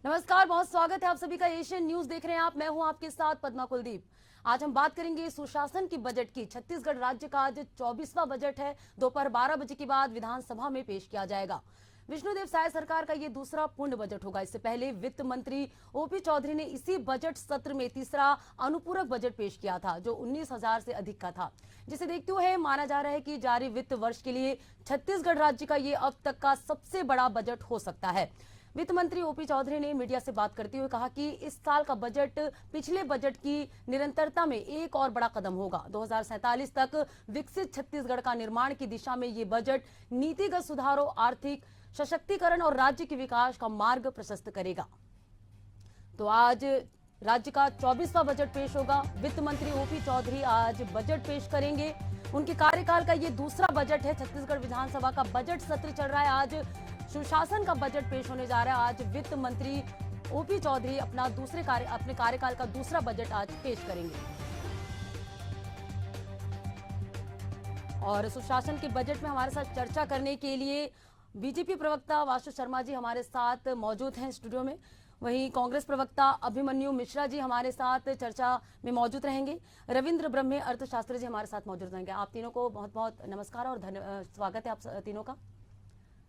नमस्कार, बहुत स्वागत है आप सभी का। एशियन न्यूज देख रहे हैं आप। मैं हूं आपके साथ पद्मा कुलदीप। आज हम बात करेंगे सुशासन की बजट की। छत्तीसगढ़ राज्य का आज 24वां बजट है। दोपहर 12 बजे के बाद विधानसभा में पेश किया जाएगा। विष्णुदेव साय सरकार का ये दूसरा पूर्ण बजट होगा। इससे पहले वित्त मंत्री ओपी चौधरी ने इसी बजट सत्र में तीसरा अनुपूरक बजट पेश किया था, जो 19,000 से अधिक का था, जिसे देखते हुए माना जा रहा है कि जारी वित्त वर्ष के लिए छत्तीसगढ़ राज्य का ये अब तक का सबसे बड़ा बजट हो सकता है। वित्त मंत्री ओपी चौधरी ने मीडिया से बात करते हुए कहा कि इस साल का बजट पिछले बजट की निरंतरता में एक और बड़ा कदम होगा। 2047 तक विकसित छत्तीसगढ़ का निर्माण की दिशा में ये बजट नीतिगत सुधारों, आर्थिक सशक्तिकरण और राज्य के विकास का मार्ग प्रशस्त करेगा। तो आज राज्य का 24वां बजट पेश होगा। वित्त मंत्री ओपी चौधरी आज बजट पेश करेंगे। उनके कार्यकाल का ये दूसरा बजट है। छत्तीसगढ़ विधानसभा का बजट सत्र चल रहा है। आज सुशासन का बजट पेश होने जा रहा है। आज वित्त मंत्री ओपी चौधरी अपने कार्यकाल का दूसरा बजट आज पेश करेंगे। और सुशासन के बजट में हमारे साथ चर्चा करने के लिए बीजेपी प्रवक्ता वासु शर्मा जी हमारे साथ मौजूद हैं स्टूडियो में। वहीं कांग्रेस प्रवक्ता अभिमन्यु मिश्रा जी हमारे साथ चर्चा में मौजूद रहेंगे। रविंद्र ब्रह्मे अर्थशास्त्री जी हमारे साथ मौजूद रहेंगे। आप तीनों को बहुत बहुत नमस्कार और स्वागत है आप तीनों का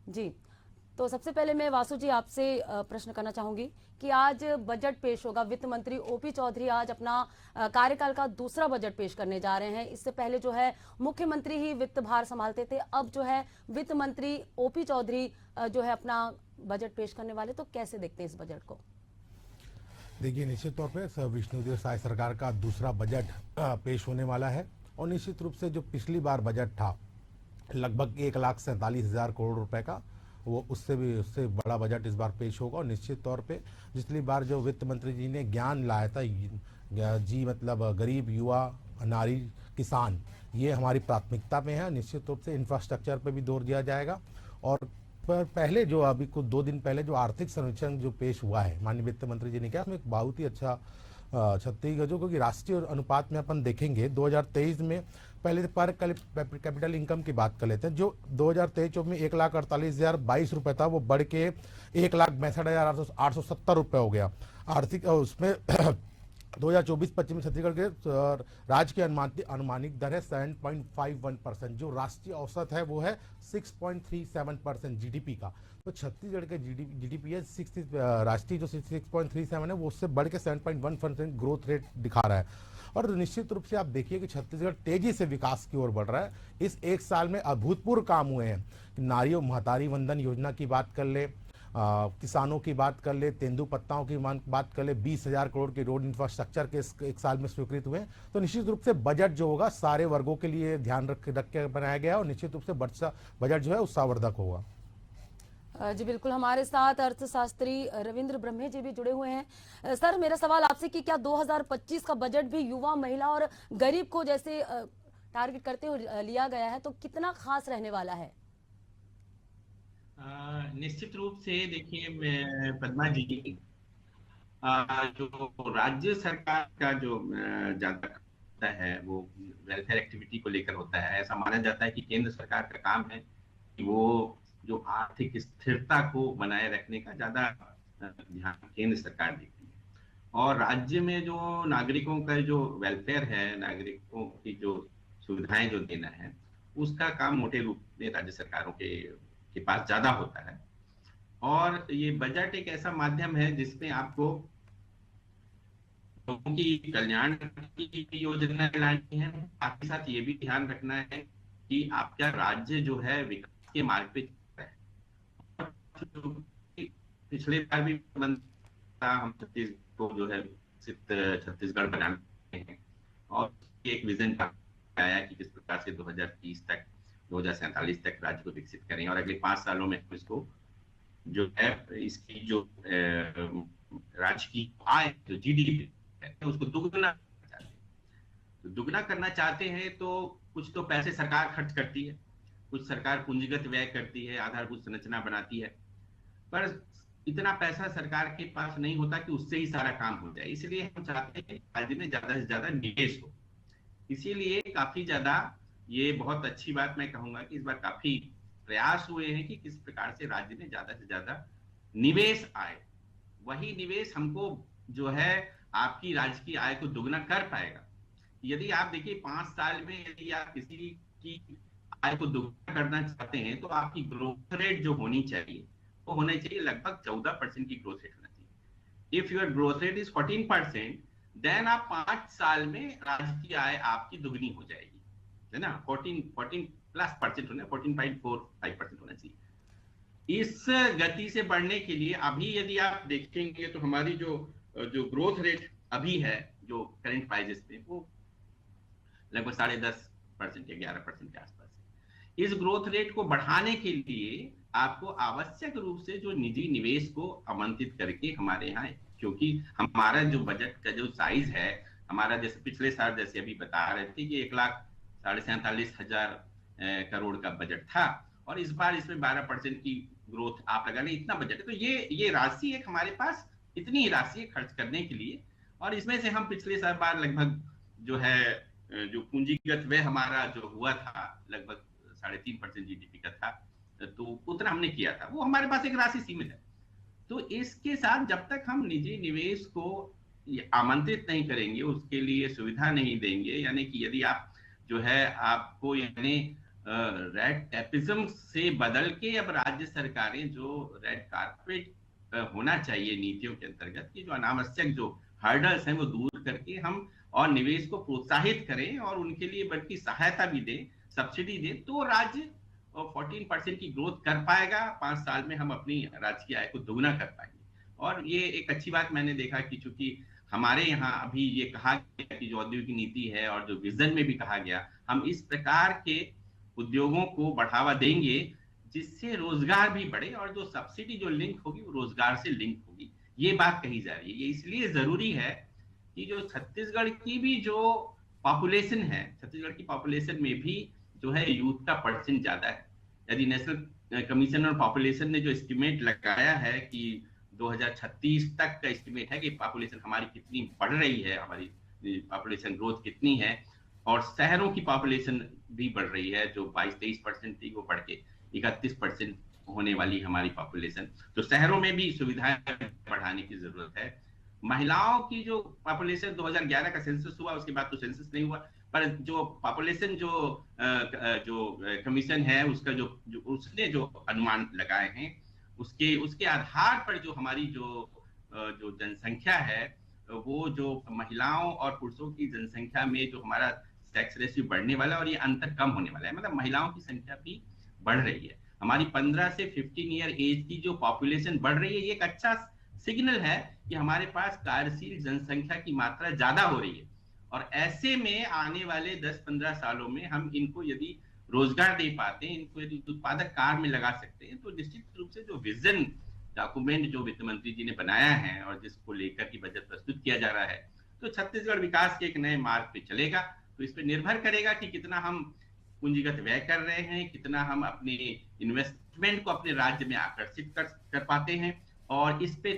जी। तो सबसे पहले मैं वासु जी आपसे प्रश्न करना चाहूंगी कि आज बजट पेश होगा। वित्त मंत्री ओपी चौधरी आज अपना कार्यकाल का दूसरा बजट पेश करने जा रहे हैं। इससे पहले जो है मुख्यमंत्री ही वित्त भार संभालते थे, अब जो है वित्त मंत्री ओपी चौधरी जो है अपना बजट पेश करने वाले। तो कैसे देखते हैं इस बजट को? देखिए, निश्चित तौर पे विष्णुदेव साय सरकार का दूसरा बजट पेश होने वाला है और निश्चित रूप से जो पिछली बार बजट था लगभग 1,47,000 करोड़ रुपए का, वो उससे बड़ा बजट इस बार पेश होगा। और निश्चित तौर पे पिछली बार जो वित्त मंत्री जी ने ज्ञान लाया था जी, मतलब गरीब, युवा, नारी, किसान, ये हमारी प्राथमिकता में है। निश्चित रूप से इंफ्रास्ट्रक्चर पे भी जोर दिया जाएगा। और पहले जो अभी कुछ 2 दिन पहले जो आर्थिक सर्वेक्षण जो पेश हुआ है माननीय वित्त मंत्री जी ने किया, उसमें एक बहुत ही अच्छा छत्तीसगढ़ जो, क्योंकि राष्ट्रीय अनुपात में अपन देखेंगे 2023 में पहले पर कैपिटल इनकम की बात कर लेते हैं। जो 2023 में 1,48,022 रुपए था, वो बढ़ के 1,62,870 रुपए हो गया। आर्थिक उसमें 2024-25 छत्तीसगढ़ के राज्य की अनुमानित दर है 7.51%। जो राष्ट्रीय औसत है वो है 6.37% जीडीपी का। तो छत्तीसगढ़ के जीडीपी है राष्ट्रीय जो 6.37 है, वो उससे बढ़ के 7.1% ग्रोथ रेट दिखा रहा है। और निश्चित रूप से आप देखिए कि छत्तीसगढ़ तेजी से विकास की ओर बढ़ रहा है। इस एक साल में अभूतपूर्व काम हुए हैं। नारियों महतारी वंदन योजना की बात कर ले, किसानों की बात कर ले, तेंदुपत्ताओं की बात कर ले, 20,000 करोड़ के रोड इंफ्रास्ट्रक्चर के एक साल में स्वीकृत हुए। तो निश्चित रूप से बजट जो होगा सारे वर्गों के लिए ध्यान रख के बनाया गया और निश्चित रूप से बजट जो है उत्साहवर्धक होगा। जी बिल्कुल, हमारे साथ अर्थशास्त्री रविंद्र ब्रह्मे जी भी जुड़े हुए हैं। सर, मेरा सवाल आपसे कि क्या 2025 का बजट भी युवा, महिला और गरीब को जैसे टारगेट करते हुए लिया गया है, तो कितना खास रहने वाला है? निश्चित रूप से देखिए पद्मा जी, जो राज्य सरकार का जो ज्यादा होता है वो वेलफेयर एक्टिविटी को लेकर होता है। ऐसा माना जाता है कि केंद्र सरकार का काम है कि वो जो आर्थिक स्थिरता को बनाए रखने का ज्यादा ध्यान केंद्र सरकार देती है। और राज्य में जो नागरिकों का जो वेलफेयर है, नागरिकों की जो सुविधाएं जो देना है, उसका काम मोटे रूप में राज्य सरकारों के पास ज्यादा होता है। और ये बजट एक ऐसा माध्यम है जिसमें आपको लोगों की कल्याण की योजना लानी है, साथ ही साथ ये भी ध्यान रखना है कि आपका राज्य जो है विकास के मार्ग पे चल रहा है। पिछले बार भी हम छत्तीसगढ़ को जो है छत्तीसगढ़ बनाने हैं और एक विजन आया कि किस प्रकार से 2030 तक 2047 तक राज्य को विकसित करें और अगले 5 सालों में इसको जो है इसकी जो राज्य की आय जो जीडीपी है उसको दुगना चाहते हैं। तो दुगना करना चाहते हैं तो कुछ तो पैसे सरकार खर्च करती है, कुछ सरकार पूंजीगत व्यय करती है, आधारभूत संरचना बनाती है, पर इतना पैसा सरकार के पास नहीं होता कि उससे ही सारा काम हो जाए। इसलिए हम चाहते हैं राज्य में ज्यादा से ज्यादा निवेश हो। इसीलिए काफी ज्यादा, ये बहुत अच्छी बात मैं कहूंगा कि इस बार काफी प्रयास हुए हैं कि किस प्रकार से राज्य में ज्यादा से ज्यादा निवेश आए। वही निवेश हमको जो है आपकी राज्य की आय को दुगना कर पाएगा। यदि आप देखिए 5 साल में यदि आप किसी की आय को दुगना करना चाहते हैं तो आपकी ग्रोथ रेट जो होनी चाहिए वो होना चाहिए लगभग 14% की ग्रोथ रेट होना चाहिए। If your growth rate is 14%, then आप 5 साल में राज्य की आय आपकी दुगनी हो जाएगी, है ना। 14+ % होना, 14.45% होना चाहिए। इस गति से बढ़ने के लिए अभी यदि आप देखेंगे तो हमारी जो जो ग्रोथ रेट अभी है जो करंट प्राइजेस पे वो लगभग 10.5% या 11% के आसपास है। इस ग्रोथ रेट को बढ़ाने के लिए आपको आवश्यक रूप से जो निजी निवेश को आमंत्रित करके हमारे यहाँ, क्योंकि हमारा जो बजट का जो साइज है हमारा, जैसे पिछले साल जैसे अभी बता रहे थे कि 1,47,500 करोड़ का बजट था और इस बार इसमें 12% की ग्रोथ आप लगा लें, इतना बजट है। तो ये राशि एक हमारे पास इतनी ही राशि है खर्च करने के लिए, और इसमें से हम पिछले साल बार लगभग जो है जो पूंजीगत व्यय हमारा जो हुआ था लगभग 3.5% जीडीपी का था, तो उतना हमने किया था, वो हमारे पास एक राशि सीमित है। तो इसके साथ जब तक हम निजी निवेश को आमंत्रित नहीं करेंगे, उसके लिए सुविधा नहीं देंगे, यानी कि यदि आप जो है आपको यानी रेड टेपिज्म से बदल के अब राज्य सरकारें जो रेड कारपेट होना चाहिए नीतियों के अंतर्गत की जो अनावश्यक जो हर्डल्स हैं वो दूर करके हम और निवेश को प्रोत्साहित करें और उनके लिए बल्कि सहायता भी दें, सब्सिडी दें, तो राज्य 14% की ग्रोथ कर पाएगा। 5 साल में हम अपनी राज्य की आय को दोगुना कर पाएंगे। और ये एक अच्छी बात मैंने देखा कि चूंकि हमारे यहाँ अभी ये कहा गया कि जो औद्योगिक नीति है और जो विजन में भी कहा गया, हम इस प्रकार के उद्योगों को बढ़ावा देंगे जिससे रोजगार भी बढ़े, और जो सब्सिडी जो लिंक होगी वो रोजगार से लिंक होगी। ये बात कही जा रही है। ये इसलिए जरूरी है कि जो छत्तीसगढ़ की भी जो पॉपुलेशन है, छत्तीसगढ़ की पॉपुलेशन में भी जो है यूथ का परसेंट ज्यादा है। यदि नेशनल कमीशन ऑन पॉपुलेशन ने जो एस्टिमेट लगाया है कि 2036 तक का एस्टिमेट है कि पॉपुलेशन हमारी कितनी बढ़ रही है, हमारी पॉपुलेशन ग्रोथ कितनी है, और शहरों की पॉपुलेशन भी बढ़ रही है, जो 22-23% थी वो बढ़ के 31% होने वाली हमारी पॉपुलेशन। तो शहरों में भी सुविधाएं बढ़ाने की जरूरत है। महिलाओं की जो पॉपुलेशन 2011 का सेंसस हुआ, उसके बाद तो सेंसस नहीं हुआ, पर जो पॉपुलेशन जो कमीशन है उसका जो उसने जो अनुमान लगाए हैं उसके आधार पर जो हमारी जो जनसंख्या है, वो जो महिलाओं और पुरुषों की जनसंख्या में जो हमारा सेक्स रेशियो बढ़ने वाला है और ये अंतर कम होने वाला है, मतलब महिलाओं की संख्या भी बढ़ रही है। हमारी 15 से 15 ईयर एज की जो पॉपुलेशन बढ़ रही है, ये एक अच्छा सिग्नल है कि हमारे पास कार्यशील जनसंख्या की मात्रा ज्यादा हो रही है, और ऐसे में आने वाले 10-15 सालों में हम इनको यदि रोजगार दे पाते हैं, इनको यदि उत्पादक कार्य में लगा सकते हैं, तो निश्चित रूप से जो विजन डॉक्यूमेंट जो वित्त मंत्री जी ने बनाया है और जिसको लेकर के बजट प्रस्तुत किया जा रहा है, तो छत्तीसगढ़ विकास के एक नए मार्ग पे चलेगा। तो इस पर निर्भर करेगा कि कितना हम पूंजीगत व्यय कर रहे हैं, कितना हम अपने इन्वेस्टमेंट को अपने राज्य में आकर्षित कर पाते हैं, और इस पे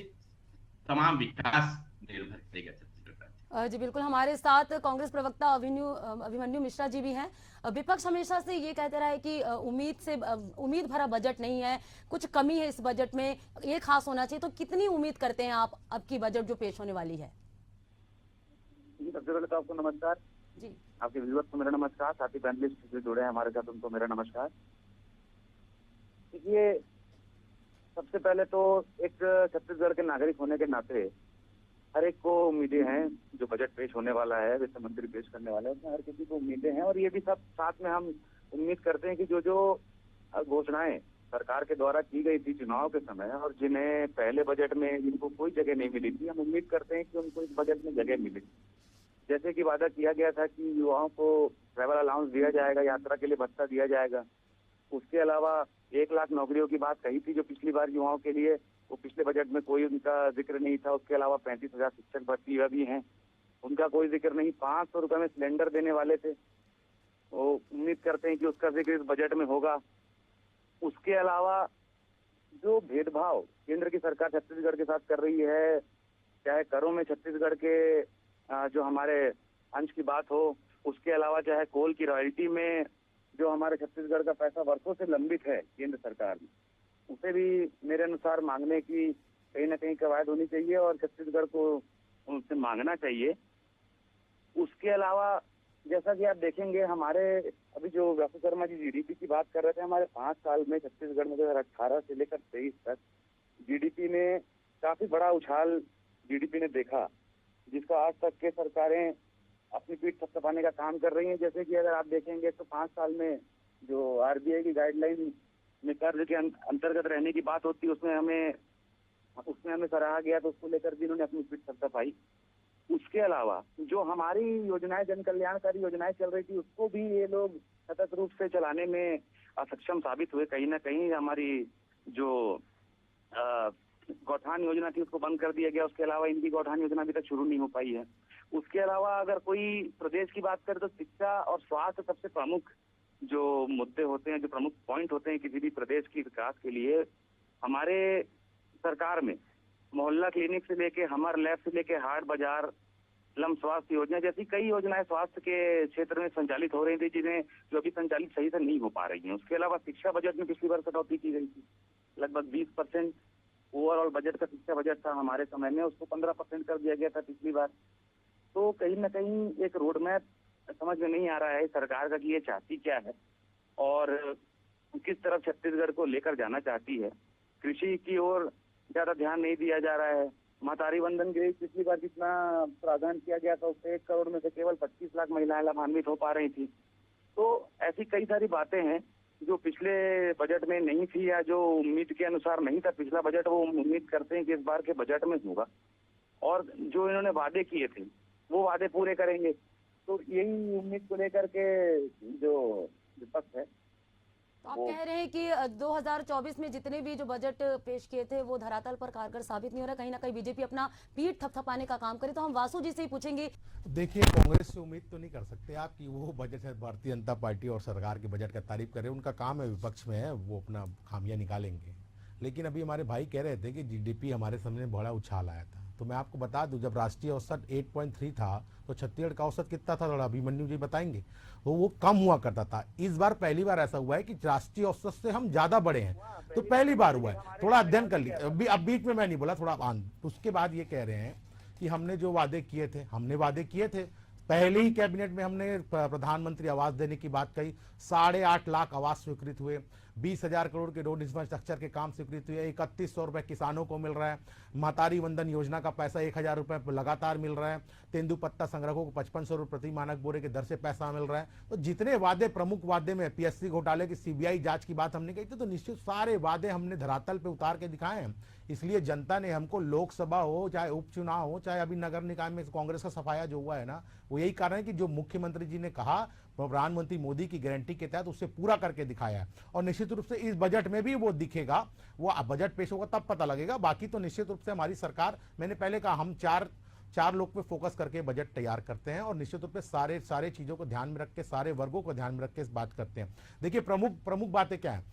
तमाम विकास निर्भर करेगा छत्तीसगढ़ राज्य। जी बिल्कुल, हमारे साथ कांग्रेस प्रवक्ता अभिमन्यु मिश्रा जी भी हैं। विपक्ष हमेशा से ये कहते रहा है कि उम्मीद भरा बजट नहीं है, कुछ कमी है इस बजट में, ये खास होना चाहिए। तो कितनी उम्मीद करते हैं आप अब की बजट जो पेश होने वाली है? सबसे पहले तो आपको नमस्कार जी, आपके व्यूअर्स को मेरा नमस्कार, साथी पैनलिस्ट जो जुड़े हैं हमारे साथ उनको मेरा नमस्कार। देखिए, सबसे पहले तो एक छत्तीसगढ़ के नागरिक होने के नाते हर एक को उम्मीदें हैं। जो बजट पेश होने वाला है, वित्त मंत्री पेश करने वाला है, उसमें हर किसी को उम्मीदें हैं, और ये भी सब साथ में हम उम्मीद करते हैं कि जो जो घोषणाएं सरकार के द्वारा की गई थी चुनाव के समय, और जिन्हें पहले बजट में जिनको कोई जगह नहीं मिली थी, हम उम्मीद करते हैं कि उनको इस बजट में जगह मिले। जैसे कि वादा किया गया था कि युवाओं को ट्रैवल अलाउंस दिया जाएगा, यात्रा के लिए भत्ता दिया जाएगा। उसके अलावा 1 लाख नौकरियों की बात कही थी जो पिछली बार युवाओं के लिए, वो पिछले बजट में कोई उनका जिक्र नहीं था। उसके अलावा 35,000 शिक्षक भर्ती हुआ भी हैं, उनका कोई जिक्र नहीं। 500 रुपए में सिलेंडर देने वाले थे, वो उम्मीद करते हैं कि उसका जिक्र इस बजट में होगा। उसके अलावा जो भेदभाव केंद्र की सरकार छत्तीसगढ़ के साथ कर रही है, चाहे करों में छत्तीसगढ़ के जो हमारे अंश की बात हो, उसके अलावा चाहे कोल की रॉयल्टी में जो हमारे छत्तीसगढ़ का पैसा वर्षों से लंबित है केंद्र सरकार में, उसे भी मेरे अनुसार मांगने की कहीं ना कहीं कवायद होनी चाहिए और छत्तीसगढ़ को उनसे मांगना चाहिए। उसके अलावा जैसा कि आप देखेंगे, हमारे अभी जो व्यापक शर्मा जी जीडीपी की बात कर रहे थे, हमारे 5 साल में छत्तीसगढ़ में 2018 से लेकर 23 तक जीडीपी में काफी बड़ा उछाल जीडीपी ने देखा, जिसका आज तक के सरकारें अपनी पीठ थपथपाने का काम कर रही हैं। जैसे कि अगर आप देखेंगे तो 5 साल में जो आरबीआई की गाइडलाइन में कर्ज के अंतर्गत रहने की बात होती है, उसमें हमें सराहा गया, तो उसको लेकर भी इन्होंने अपनी पीठ थपथपाई। उसके अलावा जो हमारी योजनाएं, जन कल्याणकारी योजनाएं चल रही थी, उसको भी ये लोग सतत रूप से चलाने में असक्षम साबित हुए। कहीं ना कहीं हमारी जो गौठान योजना थी उसको बंद कर दिया गया। उसके अलावा इनकी गौठान योजना अभी तक शुरू नहीं हो पाई है। उसके अलावा अगर कोई प्रदेश की बात करें तो शिक्षा और स्वास्थ्य सबसे प्रमुख जो मुद्दे होते हैं, जो प्रमुख पॉइंट होते हैं किसी भी प्रदेश की विकास के लिए। हमारे सरकार में मोहल्ला क्लिनिक से लेके हमर लैब से लेके हाट बाजार लम स्वास्थ्य योजना जैसी कई योजनाएं स्वास्थ्य के क्षेत्र में संचालित हो रही थी, जिन्हें जो अभी संचालित सही से नहीं हो पा रही हैं। उसके अलावा शिक्षा बजट में पिछली बार कटौती की गई थी, लगभग 20% ओवरऑल बजट का शिक्षा बजट था हमारे समय में, उसको 15% कर दिया गया था पिछली बार। तो कहीं ना कहीं एक रोड मैप समझ में नहीं आ रहा है सरकार का कि ये चाहती क्या है और किस तरफ छत्तीसगढ़ को लेकर जाना चाहती है। कृषि की ओर ज्यादा ध्यान नहीं दिया जा रहा है। महतारी वंदन के लिए पिछली बार जितना प्रावधान किया गया था, उससे 1 करोड़ में से केवल 25 लाख महिलाएं लाभान्वित हो पा रही थी। तो ऐसी कई सारी बातें हैं जो पिछले बजट में नहीं थी या जो उम्मीद के अनुसार नहीं था पिछला बजट, वो उम्मीद करते हैं कि इस बार के बजट में होगा और जो इन्होंने वादे किए थे वो वादे पूरे करेंगे। तो यही उम्मीद को लेकर के जो विपक्ष है तो आप कह रहे हैं कि 2024 में जितने भी जो बजट पेश किए थे वो धरातल पर कारगर साबित नहीं हो रहा, कहीं ना कहीं बीजेपी अपना पीठ थपथपाने का काम करे। तो हम वासु जी से ही पूछेंगे। देखिए, कांग्रेस से उम्मीद तो नहीं कर सकते आप कि वो बजट है, भारतीय जनता पार्टी और सरकार के बजट का तारीफ करे। उनका काम है, विपक्ष में है, वो अपना खामियां निकालेंगे। लेकिन अभी हमारे भाई कह रहे थे कि जीडीपी हमारे सामने बड़ा उछाल आया था, तो मैं आपको बता दूं, जब राष्ट्रीय औसत 8.3 था तो छत्तीसगढ़ का औसत कितना था, थोड़ा अभिमन्यु जी बताएंगे। तो वो कम हुआ करता था। इस बार पहली बार ऐसा हुआ है कि राष्ट्रीय औसत से हम ज्यादा बढ़े हैं, तो पहली बार हुआ है। थोड़ा अध्ययन कर लीजिए। अब बीच में मैं नहीं बोला, थोड़ा उसके बाद ये कह रहे हैं कि हमने जो वादे किए थे, पहले ही कैबिनेट में हमने प्रधानमंत्री आवास देने की बात कही। 8.5 लाख आवास स्वीकृत हुए, 20,000 करोड़ के रोड इंफ्रास्ट्रक्चर के काम स्वीकृत हुए, 3100 रुपए किसानों को मिल रहा है। महतारी वंदन योजना का पैसा 1,000 रुपए लगातार मिल रहा है। तेंदुपत्ता संग्रहों को 5500 रुपए प्रति मानक बोरे के दर से पैसा मिल रहा है। तो जितने वादे, प्रमुख वादे में पीएससी घोटाले की सीबीआई जांच की बात हमने कही थी, तो निश्चित सारे वादे हमने धरातल पे उतार के दिखाए हैं। इसलिए जनता ने हमको, लोकसभा हो चाहे उपचुनाव हो चाहे अभी नगर निकाय में कांग्रेस का सफाया जो हुआ है ना, वो यही कारण है कि जो मुख्यमंत्री जी ने कहा प्रधानमंत्री मोदी की गारंटी के तहत उससे पूरा करके दिखाया है। और निश्चित रूप से इस बजट में भी वो दिखेगा, वो बजट पेश होगा तब पता लगेगा। बाकी तो निश्चित रूप से हमारी सरकार, मैंने पहले कहा, हम चार लोग पे फोकस करके बजट तैयार करते हैं और निश्चित रूप से सारे चीजों को ध्यान में रख के, सारे वर्गों को ध्यान में रख के इस बात करते हैं। देखिए, प्रमुख बातें क्या है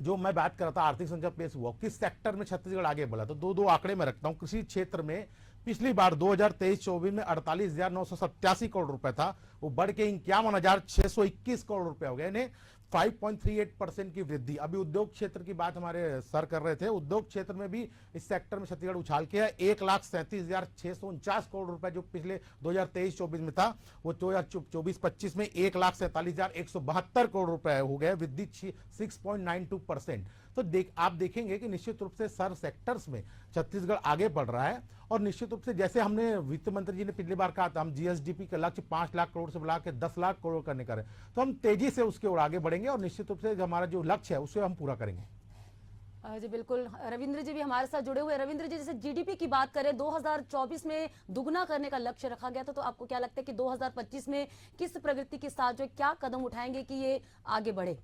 जो मैं बात कर रहा था, आर्थिक संकट पेश हुआ, किस सेक्टर में छत्तीसगढ़ आगे बढ़ा, तो दो आंकड़े में रखता हूं। कृषि क्षेत्र में पिछली बार 2023-24 में 48,987 करोड़ रुपए था, वो बढ़ के 51,621 करोड़ रुपए हो गए, यानी 5.38% की वृद्धि। अभी उद्योग क्षेत्र की बात हमारे सर कर रहे थे, उद्योग क्षेत्र में भी इस सेक्टर में छत्तीसगढ़ उछाल के है। 1,37,649 करोड़ रुपए जो पिछले 2023-24 में था, वो 2024-25 में 1,47,172 करोड़ रुपए हो गए, वृद्धि 6.92%। तो आप देखेंगे कि निश्चित रूप से सर सेक्टर्स में छत्तीसगढ़ आगे बढ़ रहा है। और निश्चित रूप से जैसे हमने वित्त मंत्री जी ने पिछली बार कहा था, हम जीएसडीपी का लक्ष्य 5 लाख करोड़ से बढ़ा के 10 लाख करोड़ करने का है, तो हम तेजी से उसके ओर आगे बढ़ेंगे और निश्चित रूप से हमारा जो लक्ष्य है उसे हम पूरा करेंगे। जी बिल्कुल, रविंद्र जी भी हमारे साथ जुड़े हुए। रविंद्र जी, जैसे जीडीपी की बात करें, 2024 में दुगना करने का लक्ष्य रखा गया था, तो आपको क्या लगता है कि 2025 में किस प्रगति के साथ जो क्या कदम उठाएंगे कि ये आगे बढ़े?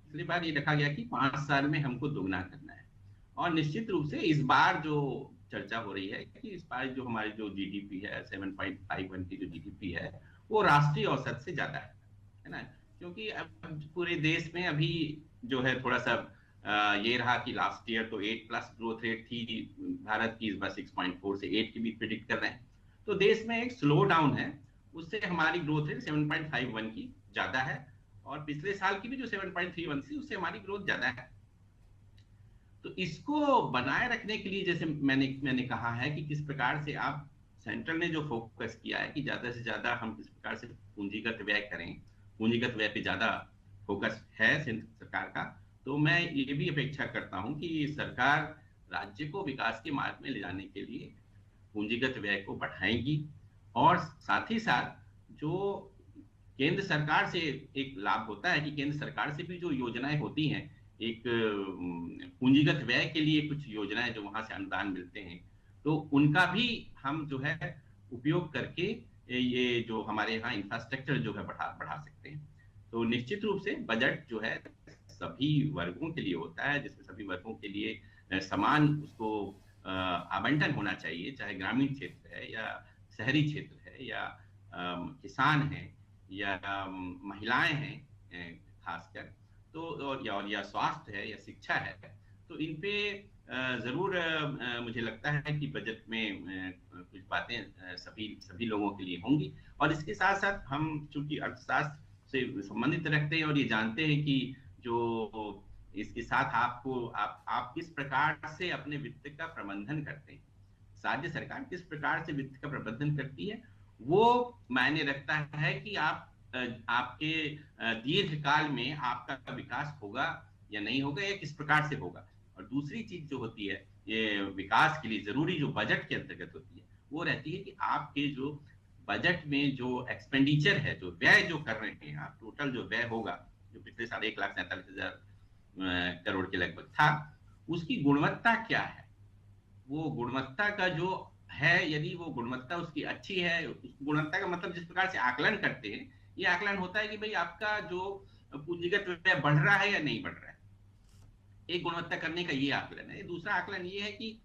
पिछली बार ये रखा गया कि 5 साल में हमको दोगुना करना है और निश्चित रूप से इस बार जो चर्चा हो रही है कि इस बार जो हमारी जो जीडीपी है 7.51 की जो जीडीपी है वो राष्ट्रीय औसत से ज्यादा है ना, क्योंकि अब पूरे देश में अभी जो है थोड़ा सा ये रहा कि लास्ट ईयर तो 8+ ग्रोथ रेट थी भारत की, इस बार 6.4 से 8 की भी प्रिडिक्ट कर रहे हैं। तो देश में एक स्लो डाउन है, उससे हमारी ग्रोथ रेट 7.51 की ज्यादा है और पिछले साल की भी जो 7.31 थी उससे हमारी ग्रोथ ज्यादा है। तो इसको बनाए रखने के लिए जैसे मैंने कहा है कि किस प्रकार से आप, सेंट्रल ने जो फोकस किया है कि ज्यादा से ज्यादा हम किस प्रकार से पूंजीगत व्यय करें, पूंजीगत व्यय पे ज्यादा फोकस है सरकार का। तो मैं ये भी अपेक्षा करता हूं कि सरकार राज्य को विकास के मार्ग में ले जाने के लिए पूंजीगत व्यय को बढ़ाएगी, और साथ ही साथ जो केंद्र सरकार से एक लाभ होता है कि केंद्र सरकार से भी जो योजनाएं होती हैं, एक पूंजीगत व्यय के लिए कुछ योजनाएं जो वहां से अनुदान मिलते हैं, तो उनका भी हम जो है उपयोग करके ये जो हमारे यहाँ इंफ्रास्ट्रक्चर जो है बढ़ा सकते हैं। तो निश्चित रूप से बजट जो है सभी वर्गों के लिए होता है, जिसमें सभी वर्गों के लिए समान उसको आवंटन होना चाहिए, चाहे ग्रामीण क्षेत्र है या शहरी क्षेत्र है या किसान है या महिलाएं हैं खासकर, तो या स्वास्थ्य है या शिक्षा है। तो इन पे जरूर मुझे लगता है कि बजट में कुछ बातें सभी लोगों के लिए होंगी। और इसके साथ साथ हम चूंकि अर्थशास्त्र से संबंधित रखते हैं और ये जानते हैं कि जो इसके साथ आपको आप किस प्रकार से अपने वित्त का प्रबंधन करते हैं, राज्य सरकार किस प्रकार से वित्त का प्रबंधन करती है, वो मायने रखता है कि आपके दीर्घकाल में आपका विकास होगा या नहीं होगा या किस प्रकार से होगा। और दूसरी चीज जो होती है ये विकास के लिए जरूरी जो बजट के अंतर्गत होती है वो रहती है कि आपके जो बजट में जो एक्सपेंडिचर है, जो व्यय जो कर रहे हैं आप, टोटल जो व्यय होगा जो पिछले साल 1,47,000 करोड़ के लगभग था, उसकी गुणवत्ता क्या है। वो गुणवत्ता का जो है, यदि वो गुणवत्ता उसकी अच्छी है, उस गुणवत्ता का मतलब जिस प्रकार से आकलन करते हैं, ये आकलन होता है कि भाई आपका जो पूंजीगत व्यय बढ़ रहा है या नहीं बढ़ रहा है। एक गुणवत्ता करने का ये आकलन है। दूसरा आकलन ये है कि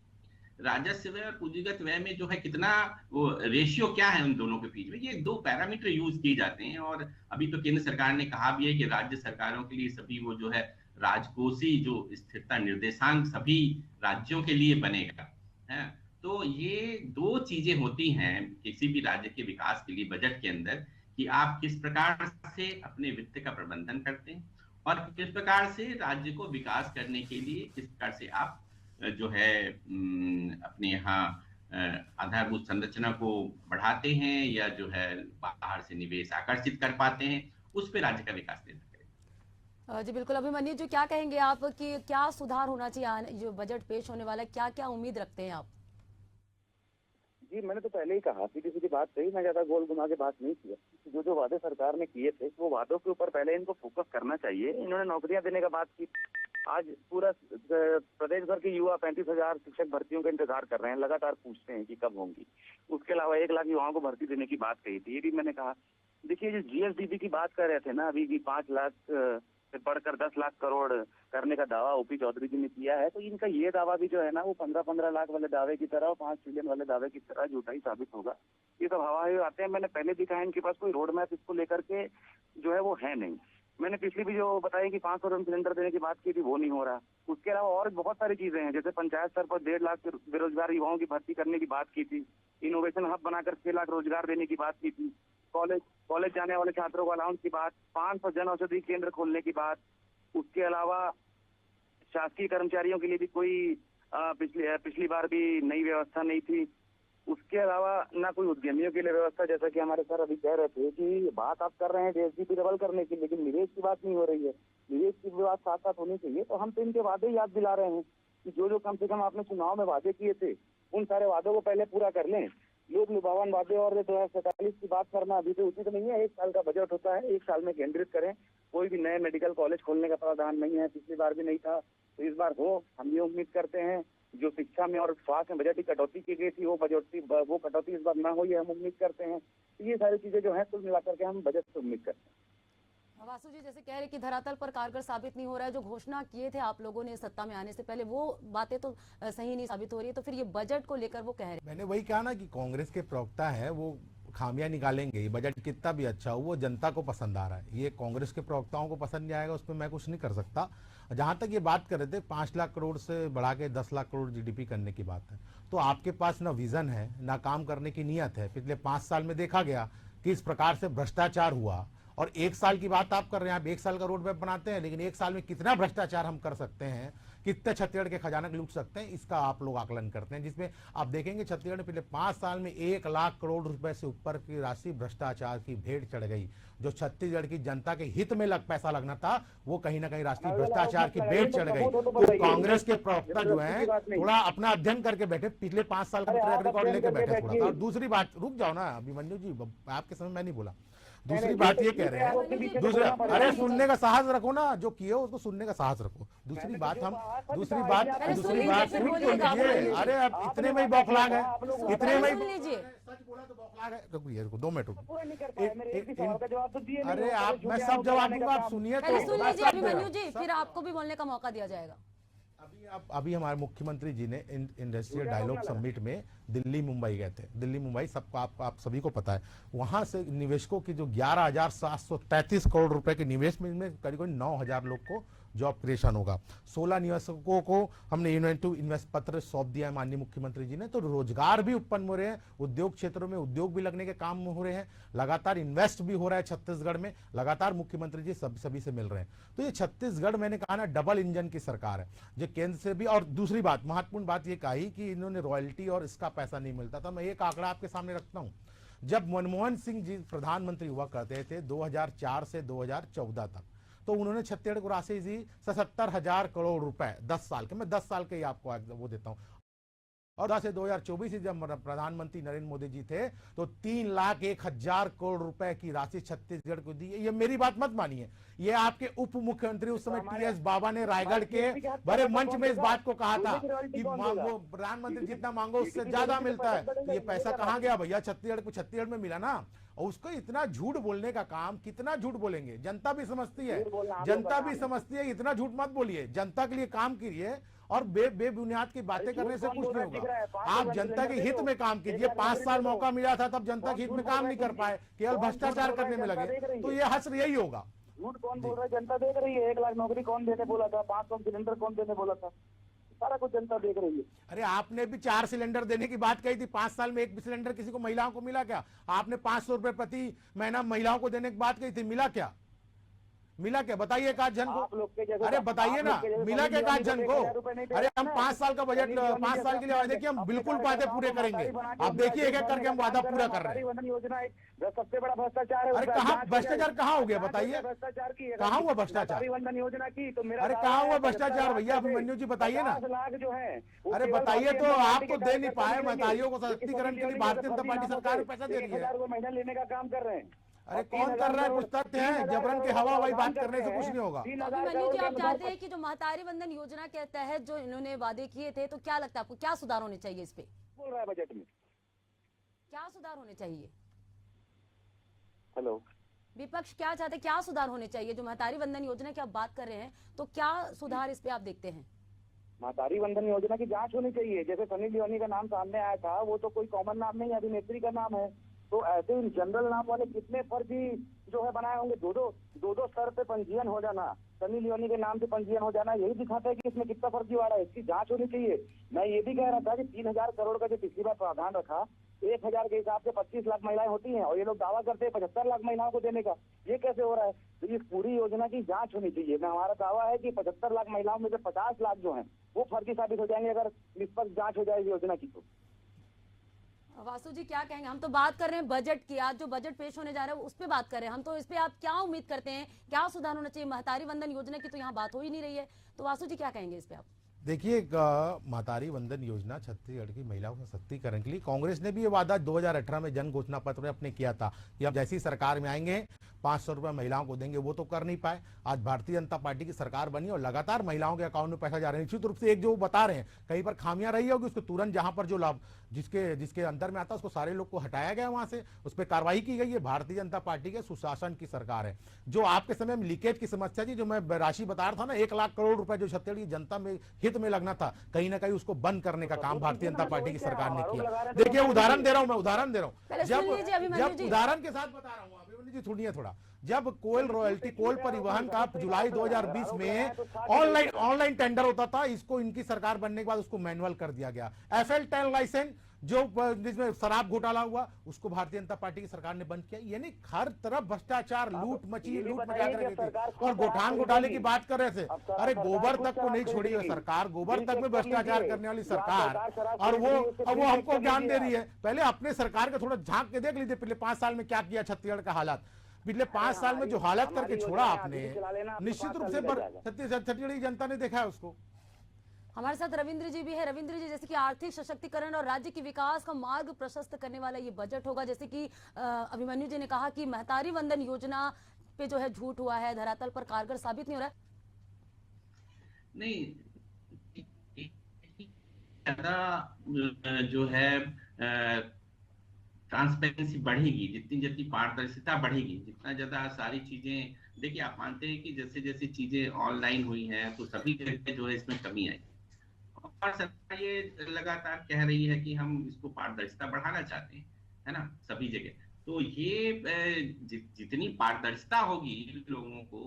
राजस्व व्यय और पूंजीगत व्यय में जो है कितना वो रेशियो क्या है उन दोनों के बीच में, ये दो पैरामीटर यूज किए जाते हैं। और अभी तो केंद्र सरकार ने कहा भी है कि राज्य सरकारों के लिए सभी वो जो है राजकोषीय जो स्थिरता निर्देशांक सभी राज्यों के लिए बनेगा है। तो ये दो चीजें होती हैं किसी भी राज्य के विकास के लिए बजट के अंदर, कि आप किस प्रकार से अपने वित्त का प्रबंधन करते हैं और किस प्रकार से राज्य को विकास करने के लिए किस प्रकार से आप जो है अपने यहाँ आधारभूत संरचना को बढ़ाते हैं या जो है बाहर से निवेश आकर्षित कर पाते हैं, उस पे राज्य का विकास निर्भर करेगा। जी बिल्कुल। अभिमन्यु जी, क्या कहेंगे आप कि क्या सुधार होना चाहिए जो बजट पेश होने वाला है, क्या क्या उम्मीद रखते हैं आप? जी, मैंने तो पहले ही कहा, सीधी सीधी बात कही, मैं ज्यादा गोल घुमा के बात नहीं किया। जो वादे सरकार ने किए थे वो वादों के ऊपर पहले इनको फोकस करना चाहिए। इन्होंने नौकरियां देने का बात की, आज पूरा प्रदेश भर के युवा 35,000 शिक्षक भर्तियों का इंतजार कर रहे हैं, लगातार पूछते हैं कि कब होंगी। उसके अलावा 1 लाख युवाओं को भर्ती देने की बात कही थी, ये भी मैंने कहा। देखिए, जो GSDP की बात कर रहे थे ना अभी, 5 लाख से बढ़कर 10 लाख करोड़ करने का दावा ओपी चौधरी जी ने किया है, तो इनका ये दावा भी जो है ना वो 15-15 लाख वाले दावे की तरह और 5 ट्रिलियन वाले दावे की तरह झूठा ही साबित होगा। ये सब हवा ही आते हैं। मैंने पहले भी कहा इनके पास कोई रोड मैप इसको लेकर के जो है वो है नहीं। मैंने पिछली भी जो बताई कि 500 रुपये सिलेंडर देने की बात की थी, वो नहीं हो रहा। उसके अलावा और बहुत सारी चीजें हैं, जैसे पंचायत स्तर पर 1.5 लाख बेरोजगार युवाओं की भर्ती करने की बात की थी, इनोवेशन हब बनाकर 6 लाख रोजगार देने की बात की थी, कॉलेज जाने वाले छात्रों को अलाउंस की बात, 500 जन औषधि केंद्र खोलने की बात। उसके अलावा शासकीय कर्मचारियों के लिए भी कोई पिछली बार भी नई व्यवस्था नहीं थी। उसके अलावा ना कोई उद्यमियों के लिए व्यवस्था, जैसा कि हमारे सर अभी कह रहे थे कि बात आप कर रहे हैं GSDP डबल करने की, लेकिन निवेश की बात नहीं हो रही है। निवेश की बात साथ साथ होनी चाहिए। तो हम तो इनके वादे याद दिला रहे हैं कि जो कम से कम आपने चुनाव में वादे किए थे, उन सारे वादों को पहले पूरा कर लें। लोग लुभावन वादे और 2047 की बात करना अभी तो उचित नहीं है। 1 साल का बजट होता है, 1 साल में केंद्रित करें। कोई भी नए मेडिकल कॉलेज खोलने का प्रावधान नहीं है, पिछली बार भी नहीं था, तो इस बार हो। हम ये उम्मीद करते हैं जो शिक्षा में और स्वास्थ्य में बजट की कटौती की गई थी वो कटौती इस बार ना हो, ये हम उम्मीद करते हैं। तो ये सारी चीजें जो है कुल मिलाकर के हम बजट से उम्मीद करते हैं। वासु जी, जैसे कह रहे कि धरातल पर कारगर साबित नहीं हो रहा है, जो घोषणा किए थे आप लोगों ने सत्ता में आने से पहले वो बातें तो सही नहीं साबित हो रही है, तो फिर ये बजट को लेकर वो कह रहे हैं। मैंने वही कहा ना कि कांग्रेस के प्रवक्ता है वो खामियां निकालेंगे। ये बजट कितना भी अच्छा हो वो जनता को पसंद आ रहा है, ये कांग्रेस के प्रवक्ताओं को पसंद नहीं आएगा, उस पर मैं कुछ नहीं कर सकता। जहां तक ये बात कर रहे थे 5 लाख करोड़ से बढ़ा के 10 लाख करोड़ GDP करने की बात है, तो आपके पास ना विजन है ना काम करने की नीयत है। पिछले 5 साल में देखा गया कि इस प्रकार से भ्रष्टाचार हुआ और 1 साल की बात आप कर रहे हैं, आप 1 साल का रोड मैप बनाते हैं, लेकिन 1 साल में कितना भ्रष्टाचार हम कर सकते हैं, कितने छत्तीसगढ़ के खजाना लूट सकते हैं, इसका आप लोग आकलन करते हैं। जिसमें आप देखेंगे छत्तीसगढ़ में पिछले 5 साल में 1 लाख करोड़ रुपए से ऊपर की राशि भ्रष्टाचार की भेंट चढ़ गई। जो छत्तीसगढ़ की जनता के हित में पैसा लगना था, वो कहीं ना कहीं राष्ट्रीय भ्रष्टाचार की भेंट चढ़ गई। तो कांग्रेस के प्रवक्ता जो है थोड़ा अपना अध्ययन करके बैठे, पिछले 5 साल का ट्रैक रिकॉर्ड लेके बैठे थोड़ा सा। और दूसरी बात, रुक जाओ ना अभिमन्यु जी, आपके समय मैं नहीं बोला। दूसरी बात ये कह रहे हैं, दूसरा, अरे सुनने का साहस रखो ना, जो किए हो उसको सुनने का साहस रखो। दूसरी बात रुक तो लीजिए, अरे अब इतने में ही बौखलाग है, इतने में ही सच बोला तो बौखलाग है। रुकिए 2 मिनट अरे आप, मैं सब जवाब दूंगा, आप सुनिए तो। सुन लीजिए अभिमन्यु जी, फिर आपको भी बोलने का मौका दिया जाएगा। अभी हमारे मुख्यमंत्री जी ने इंडस्ट्रियल डायलॉग समिट में दिल्ली मुंबई गए थे। दिल्ली मुंबई सबको आप सभी को पता है। वहां से निवेशकों की जो 11,733 करोड़ रुपए के निवेश में करीब 9,000 लोग को जॉब क्रिएशन होगा। 16 निवेशकों को हमने इन्वेस्ट पत्र सौंप दिया है माननीय मुख्यमंत्री जी ने। तो रोजगार भी उत्पन्न हो रहे हैं, उद्योग क्षेत्रों में उद्योग भी लगने के काम हो रहे हैं, लगातार इन्वेस्ट भी हो रहा है छत्तीसगढ़ में, लगातार मुख्यमंत्री जी सभी से मिल रहे हैं। तो ये छत्तीसगढ़, मैंने कहा ना, डबल इंजन की सरकार है जो केंद्र से भी। और दूसरी बात, महत्वपूर्ण बात ये कही कि इन्होंने रॉयल्टी और इसका पैसा नहीं मिलता था। मैं एक आंकड़ा आपके सामने रखता हूं। जब मनमोहन सिंह जी प्रधानमंत्री हुआ करते थे 2004 से 2014 तक, तो उन्होंने छत्तीसगढ़ को राशि दी 77,000 करोड़ रुपए 10 साल के। मैं 10 साल के ही आपको वो देता हूं। और 2024 से जब प्रधानमंत्री नरेंद्र मोदी जी थे तो 3,01,000 करोड़ रुपए की राशि छत्तीसगढ़ को दी। ये मेरी बात मत मानिए, ये आपके उप मुख्यमंत्री उस समय टी.एस. बाबा ने रायगढ़ के बड़े मंच में इस बात को कहा था कि वो प्रधानमंत्री जितना मांगो उससे ज्यादा मिलता है। तो ये पैसा कहाँ गया भैया? छत्तीसगढ़ में मिला ना। और उसको इतना झूठ बोलने का काम, कितना झूठ बोलेंगे? जनता भी समझती है, जनता भी समझती है। इतना झूठ मत बोलिए, जनता के लिए काम कीजिए और बेबुनियाद की बातें करने से कुछ नहीं होगा। आप जनता के हित में काम कीजिए। 5 साल मौका मिला था, तब जनता के हित में काम नहीं कर पाए, केवल भ्रष्टाचार करने में लगे, तो ये हश्र यही होगा। झूठ कौन बोल रहा है? जनता देख रही है। 1 लाख नौकरी कौन देने बोला था? 500 सिलेंडर कौन देने बोला था? सारा कुछ जनता देख रही है। अरे आपने भी 4 सिलेंडर देने की बात कही थी। 5 साल में 1 सिलेंडर किसी को, महिलाओं को मिला क्या? आपने 500 रुपए प्रति महीना महिलाओं को देने की बात कही थी, मिला क्या? मिला क्या? बताइए एक आध जन को। अरे बताइए ना, मिला क्या एक आध जन को? अरे हम 5 साल का बजट, 5 साल के लिए देखिए, हम बिल्कुल वादे पूरे करेंगे। आप देखिए एक एक करके हम वादा पूरा कर रहे हैं। योजना सबसे बड़ा भ्रष्टाचार है। अरे कहाँ भ्रष्टाचार, कहाँ हो गया बताइए? भ्रष्टाचार की कहाँ हुआ भ्रष्टाचार? योजना की तो मेरा, अरे कहाँ हुआ भ्रष्टाचार भैया? अभिमन्यु जी बताइए ना। 50 लाख जो है, अरे बताइए तो। आप तो दे नहीं पाए। महतारियों को सशक्तिकरण के लिए भारतीय जनता पार्टी सरकार पैसा दे रही है। 1,000 महीना लेने का काम कर रहे हैं। अरे कौन कर रहा है? कुछ तथ्य है? जबरन के हवा हवाई बात करने से कुछ नहीं होगा। अभिमन्यु जी, आप जानते हैं कि जो महतारी वंदन योजना के तहत जो इन्होंने वादे किए थे, तो क्या लगता है आपको, क्या सुधार होने चाहिए इस पे? बोल रहा है बजट में क्या सुधार होने चाहिए? हेलो, विपक्ष क्या चाहते, क्या सुधार होने चाहिए? जो महतारी वंदन योजना की आप बात कर रहे हैं, तो क्या सुधार इस पे आप देखते हैं? महतारी वंदन योजना की जांच होनी चाहिए। जैसे सनी लियोनी का नाम सामने आया था, वो तो कोई कॉमन नाम नहीं, अभिनेत्री का नाम है। तो ऐसे जनरल नाम वाले कितने फर्जी जो है बनाए होंगे। दो स्तर पे पंजीयन हो जाना, सनी लियोनी के नाम से पंजीयन हो जाना, यही दिखाता है कि इसमें कितना फर्जीवाड़ा है। इसकी जांच होनी चाहिए। मैं ये भी कह रहा था कि 3,000 करोड़ का जो पिछली बार प्रावधान रखा, 1,000 के हिसाब से 25 लाख महिलाएं होती हैं, और ये लोग दावा करते हैं 75 लाख महिलाओं को देने का। ये कैसे हो रहा है? तो इस पूरी योजना की जांच होनी चाहिए। मैं, हमारा दावा है कि 75 लाख महिलाओं में से 50 लाख जो हैं वो फर्जी साबित हो जाएंगे अगर निष्पक्ष जांच हो जाए इस योजना की। तो वासु जी क्या कहेंगे? हम तो बात कर रहे हैं बजट की, आज जो बजट पेश होने जा रहा है उस पे बात कर रहे हैं हम। तो इस पे आप क्या उम्मीद करते हैं, क्या सुधार होना चाहिए? महतारी वंदन योजना की तो यहाँ बात हो ही नहीं रही है, तो वासु जी क्या कहेंगे इस पे आप? देखिए, महतारी वंदन योजना छत्तीसगढ़ की महिलाओं के सशक्तिकरण के लिए कांग्रेस ने भी ये वादा 2018 में जन घोषणा पत्र में अपने किया था कि अब जैसी सरकार में आएंगे 500 रुपये महिलाओं को देंगे। वो तो कर नहीं पाए। आज भारतीय जनता पार्टी की सरकार बनी और लगातार महिलाओं के अकाउंट में पैसा जा रहा है। निश्चित रूप से एक जो बता रहे हैं कहीं पर खामियां रही होगी, उसको तुरंत जहां पर जो लाभ जिसके अंदर में आता है उसको सारे लोग को हटाया गया, वहां से उस पर कार्रवाई की गई है। भारतीय जनता पार्टी के सुशासन की सरकार है। जो आपके समय में लीकेज की समस्या थी, जो मैं राशि बता रहा था ना, 1 लाख करोड़ रुपए जो छत्तीसगढ़ की जनता में हित में लगना था, कहीं ना कहीं उसको बंद करने का काम भारतीय जनता पार्टी की सरकार ने किया। देखिए उदाहरण दे रहा हूं मैं, उदाहरण दे रहा हूं। जब उदाहरण के साथ बता रहा हूं, अभिमन्यु जी सुनिए थोड़ा। जब कोल रॉयल्टी, कोल परिवहन का जुलाई 2020 में ऑनलाइन टेंडर होता था, इसको इनकी सरकार बनने के बाद उसको मैनुअल कर दिया गया। FL10 लाइसेंस जो जिसमें शराब घोटाला हुआ उसको भारतीय जनता पार्टी की सरकार ने बंद किया। यानी हर तरफ भ्रष्टाचार, लूट मची, लूट मचा कर रखी थी। और गोठान घोटाले की बात कर रहे थे, अरे गोबर तक को नहीं छोड़ी है सरकार, गोबर तक में भ्रष्टाचार करने वाली सरकार, और वो हमको ज्ञान दे रही है। पहले अपने सरकार का थोड़ा झांक के देख लीजिए पिछले 5 साल में क्या किया छत्तीसगढ़ का हालात। पिछले 5 साल में जो हालत करके छोड़ा आपने, निश्चित रूप से छत्तीसगढ़ की जनता ने देखा है उसको। हमारे साथ रविंद्र जी भी है। रविंद्र जी, जैसे कि आर्थिक सशक्तिकरण और राज्य के विकास का मार्ग प्रशस्त करने वाला ये बजट होगा, जैसे कि अभिमन्यु जी ने कहा कि महतारी वंदन योजना पे जो है झूठ हुआ है, धरातल पर कारगर साबित नहीं हो रहा है। नहीं, ज्यादा जो है ट्रांसपेरेंसी बढ़ेगी, जितनी जितनी पारदर्शिता बढ़ेगी, जितना ज्यादा सारी चीजें, देखिए आप मानते हैं कि जैसे जैसे चीजें ऑनलाइन हुई हैं तो सभी जगह जो है इसमें कमी आई, और सरकार ये लगातार कह रही है कि हम इसको पारदर्शिता बढ़ाना चाहते हैं, है ना, सभी जगह। तो ये जितनी पारदर्शिता होगी लोगों को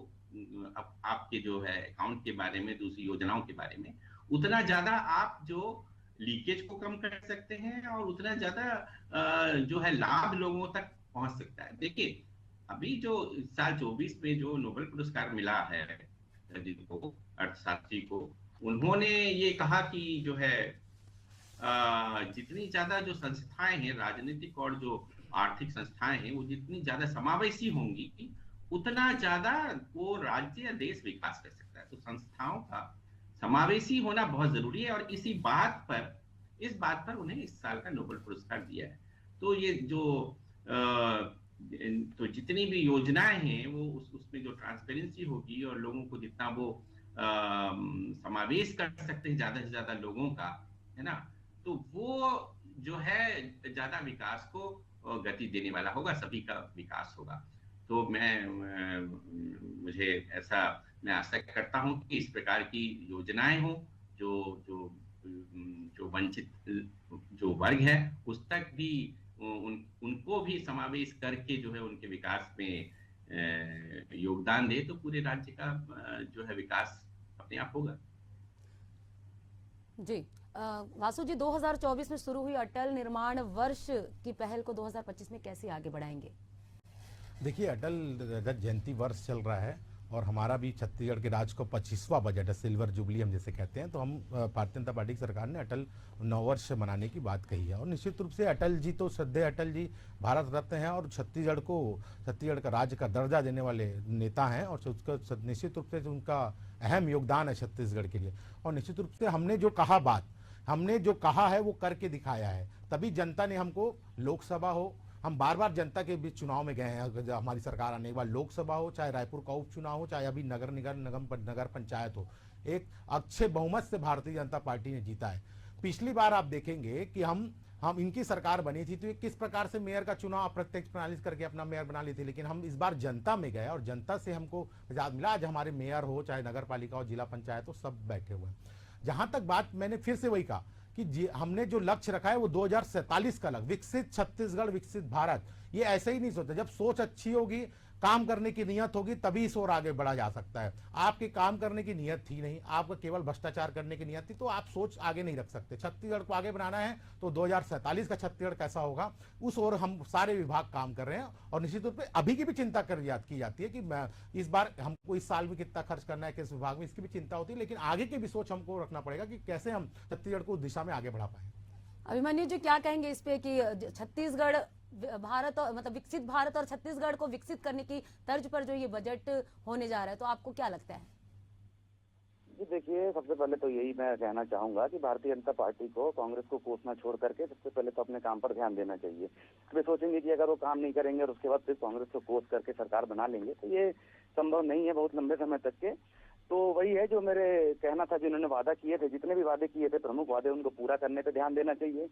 आपके जो है अकाउंट के बारे में, दूसरी योजनाओं के बारे में, उतना ज्यादा आप जो लीकेज को कम कर सकते हैं और उतना ज्यादा जो है लाभ लोगों तक पहुंच सकता है। देखिए अभी जो साल 24 में जो नोबेल पुरस्कार मिला है जिनको, अर्थशास्त्री को, उन्होंने ये कहा कि जो है जितनी ज्यादा जो संस्थाएं हैं, राजनीतिक और जो आर्थिक संस्थाएं हैं, वो जितनी ज्यादा समावेशी होंगी उतना ज्यादा वो राज्य या देश विकास कर सकता है। तो संस्थाओं का समावेशी होना बहुत जरूरी है, और इस बात पर उन्हें इस साल का नोबेल पुरस्कार दिया है। तो ये जो तो जितनी भी योजनाएं हैं वो उसमें जो ट्रांसपेरेंसी होगी और लोगों को जितना वो समावेश कर सकते हैं ज्यादा से ज्यादा लोगों का, है ना, तो वो जो है ज्यादा विकास को गति देने वाला होगा, सभी का विकास होगा। तो मैं आशा करता हूं कि इस प्रकार की योजनाएं हो जो जो जो वंचित जो वर्ग है उस तक भी उनको भी समावेश करके जो है उनके विकास में योगदान दे, तो पूरे राज्य का जो है विकास अपने आप होगा। जी वासु जी, 2024 में शुरू हुई अटल निर्माण वर्ष की पहल को 2025 में कैसे आगे बढ़ाएंगे? देखिए, अटल रजत जयंती वर्ष चल रहा है और हमारा भी छत्तीसगढ़ के राज्य को 25वां बजट है, सिल्वर जुबली हम जिसे कहते हैं। तो हम भारतीय जनता पार्टी की सरकार ने अटल नववर्ष मनाने की बात कही है, और निश्चित रूप से अटल जी तो श्रद्धेय अटल जी भारत रत्न हैं और छत्तीसगढ़ का राज्य का दर्जा देने वाले नेता हैं, और उसका निश्चित रूप से उनका अहम योगदान है छत्तीसगढ़ के लिए। और निश्चित रूप से हमने जो कहा है वो करके दिखाया है, तभी जनता ने हमको, लोकसभा हो, हम बार बार जनता के बीच चुनाव में गए हैं हमारी सरकार आने के बाद, लोकसभा हो, चाहे रायपुर का उपचुनाव हो, चाहे अभी नगर पंचायत हो, एक अच्छे बहुमत से भारतीय जनता पार्टी ने जीता है। पिछली बार आप देखेंगे कि हम इनकी सरकार बनी थी तो ये किस प्रकार से मेयर का चुनाव अप्रत्यक्ष प्रणाली करके अपना मेयर बना ली थी, लेकिन हम इस बार जनता में गए और जनता से हमको आजाद मिला। आज हमारे मेयर हो, चाहे नगर पालिका हो, जिला पंचायत हो, सब बैठे हुए हैं। जहां तक बात, मैंने फिर से वही कहा कि हमने जो लक्ष्य रखा है वो 2047 का लक्ष्य, विकसित छत्तीसगढ़, विकसित भारत। ये ऐसे ही नहीं सोचते, जब सोच अच्छी होगी, काम करने की नियत होगी, तभी इस ओर आगे बढ़ा जा सकता है। आपकी काम करने की नियत थी नहीं, आपका केवल भ्रष्टाचार करने की नियत थी, तो आप सोच आगे नहीं रख सकते। छत्तीसगढ़ को आगे बनाना है तो 2047 का छत्तीसगढ़ कैसा होगा, उस ओर हम सारे विभाग काम कर रहे हैं। और निश्चित रूप से अभी की भी चिंता की जाती है कि इस बार हमको इस साल में कितना खर्च करना है, किस विभाग में, इसकी भी चिंता होती है, लेकिन आगे की भी सोच हमको रखना पड़ेगा कि कैसे हम छत्तीसगढ़ को उस दिशा में आगे बढ़ा पाए। अभिमन्यु जी, क्या कहेंगे इस पे कि छत्तीसगढ़ भारत और मतलब विकसित भारत और छत्तीसगढ़ को विकसित करने की तर्ज पर जो ये बजट होने जा रहा है, तो आपको क्या लगता है? जी देखिए, सबसे पहले तो यही मैं कहना चाहूंगा कि भारतीय जनता पार्टी को कांग्रेस को कोसना छोड़ करके सबसे पहले तो अपने काम पर ध्यान देना चाहिए। वे सोचेंगे कि अगर वो काम नहीं करेंगे और उसके बाद फिर कांग्रेस को कोस करके सरकार बना लेंगे, तो ये संभव नहीं है बहुत लंबे समय तक के। तो वही है जो मेरे कहना था, जिन्होंने वादा किए थे, जितने भी वादे किए थे, प्रमुख वादे, उनको पूरा करने पे ध्यान देना चाहिए।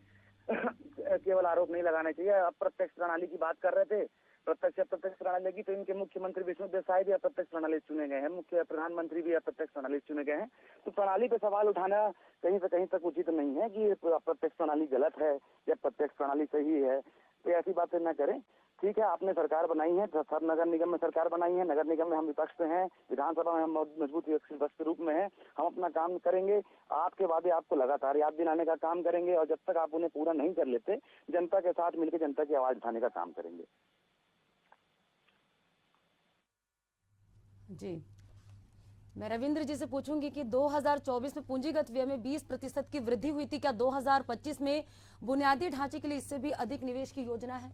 केवल आरोप नहीं लगाने चाहिए। अप्रत्यक्ष प्रणाली की बात कर रहे थे, प्रत्यक्ष अप्रत्यक्ष प्रणाली की, तो इनके मुख्यमंत्री विष्णुदेव साय भी अप्रत्यक्ष प्रणाली चुने गए हैं, मुख्य प्रधानमंत्री भी अप्रत्यक्ष प्रणाली चुने गए हैं। तो प्रणाली पे सवाल उठाना कहीं से कहीं तक उचित नहीं है कि अप्रत्यक्ष प्रणाली गलत है या प्रत्यक्ष प्रणाली सही है, तो ऐसी बातें न करें। ठीक है, आपने सरकार बनाई है, सब नगर निगम में सरकार बनाई है, नगर निगम में हम विपक्ष पे हैं, विधानसभा में हम मजबूत विपक्ष के रूप में हैं। हम अपना काम करेंगे, आपके वादे आपको लगातार याद दिलाने का काम करेंगे, और जब तक आप उन्हें पूरा नहीं कर लेते, जनता के साथ मिलकर जनता की आवाज उठाने का काम करेंगे। जी, मैं रविंद्र जी से पूछूंगी कि 2024 में पूंजीगत व्यय में 20% की वृद्धि हुई थी, क्या 2025 में बुनियादी ढांचे के लिए इससे भी अधिक निवेश की योजना है?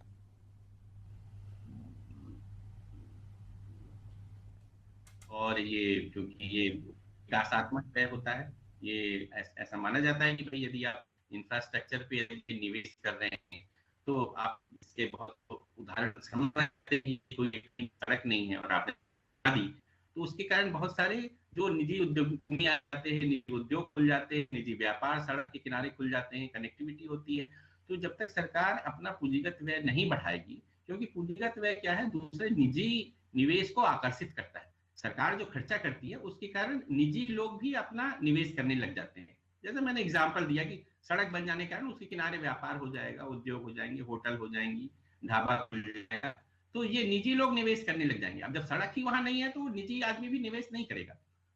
और ये क्योंकि ये विकासात्मक व्यय होता है, ये ऐसा माना जाता है कि भाई यदि आप इंफ्रास्ट्रक्चर पे यदि निवेश कर रहे हैं तो आप इसके बहुत उदाहरण समझ सकते हैं कि कोई सड़क नहीं है और आपने बना दी, तो उसके कारण बहुत सारे जो निजी उद्योग आते हैं, निजी उद्योग खुल जाते हैं, निजी व्यापार सड़क के किनारे खुल जाते हैं, कनेक्टिविटी होती है। तो जब तक सरकार अपना पूंजीगत व्यय नहीं बढ़ाएगी, क्योंकि पूंजीगत व्यय क्या है, दूसरे निजी निवेश को आकर्षित करता है। सरकार जो खर्चा करती है उसके कारण निजी लोग भी अपना निवेश करने लग जाते हैं। जैसे मैंने एग्जांपल दिया कि सड़क बन जाने के कारण उसके किनारे व्यापार हो जाएगा, उद्योग हो जाएंगे, होटल हो जाएंगी, ढाबा खुल जाएगा, तो ये निजी लोग निवेश करने लग जाएंगे। अब जब सड़क ही वहां नहीं है तो निजी आदमी भी निवेश नहीं करेगा।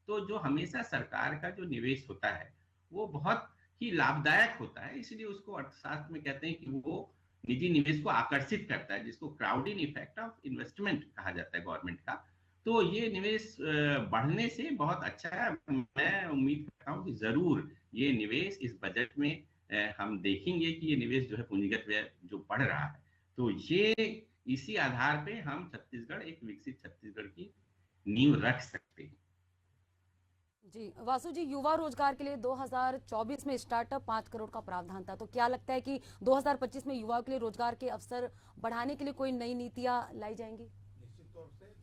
तो जो हमेशा सरकार का जो निवेश होता है वो बहुत ही लाभदायक होता है, इसलिए उसको अर्थशास्त्र में कहते हैं कि वो निजी निवेश को आकर्षित करता है, जिसको क्राउडिंग इफेक्ट ऑफ इन्वेस्टमेंट कहा जाता है गवर्नमेंट का। तो ये निवेश बढ़ने से बहुत अच्छा है। मैं उम्मीद करता हूँ कि जरूर ये निवेश इस बजट में हम देखेंगे कि ये निवेश जो है पूंजीगत व्यय जो बढ़ रहा है, तो ये इसी आधार पे हम छत्तीसगढ़ एक विकसित छत्तीसगढ़ की नींव रख सकते हैं। जी वासु जी, युवा रोजगार के लिए 2024 में स्टार्टअप 5 करोड़ का प्रावधान था, तो क्या लगता है कि 2025 में युवाओं के लिए रोजगार के अवसर बढ़ाने के लिए कोई नई नीतियां लाई जाएंगी? निश्चित तौर से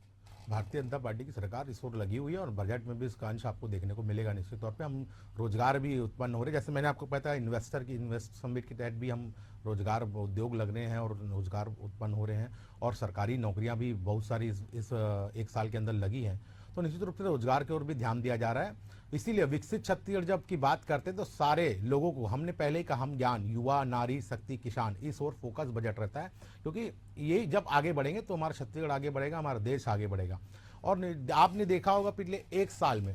भारतीय जनता पार्टी की सरकार इस ओर लगी हुई है और बजट में भी इसका अंश आपको देखने को मिलेगा। निश्चित तौर पे हम रोजगार भी उत्पन्न हो रहे हैं, जैसे मैंने आपको पता है इन्वेस्ट समिट के तहत भी हम रोजगार उद्योग लग रहे हैं और रोजगार उत्पन्न हो रहे हैं, और सरकारी नौकरियां भी बहुत सारी इस एक साल के अंदर लगी हैं। तो निश्चित रूप से रोजगार की ओर भी ध्यान दिया जा रहा है। इसीलिए विकसित छत्तीसगढ़ जब की बात करते हैं तो सारे लोगों को, हमने पहले ही कहा, हम ज्ञान, युवा, नारी शक्ति, किसान, इस ओर फोकस बजट रहता है, क्योंकि ये जब आगे बढ़ेंगे तो हमारा छत्तीसगढ़ आगे बढ़ेगा, हमारा देश आगे बढ़ेगा। और आपने देखा होगा पिछले एक साल में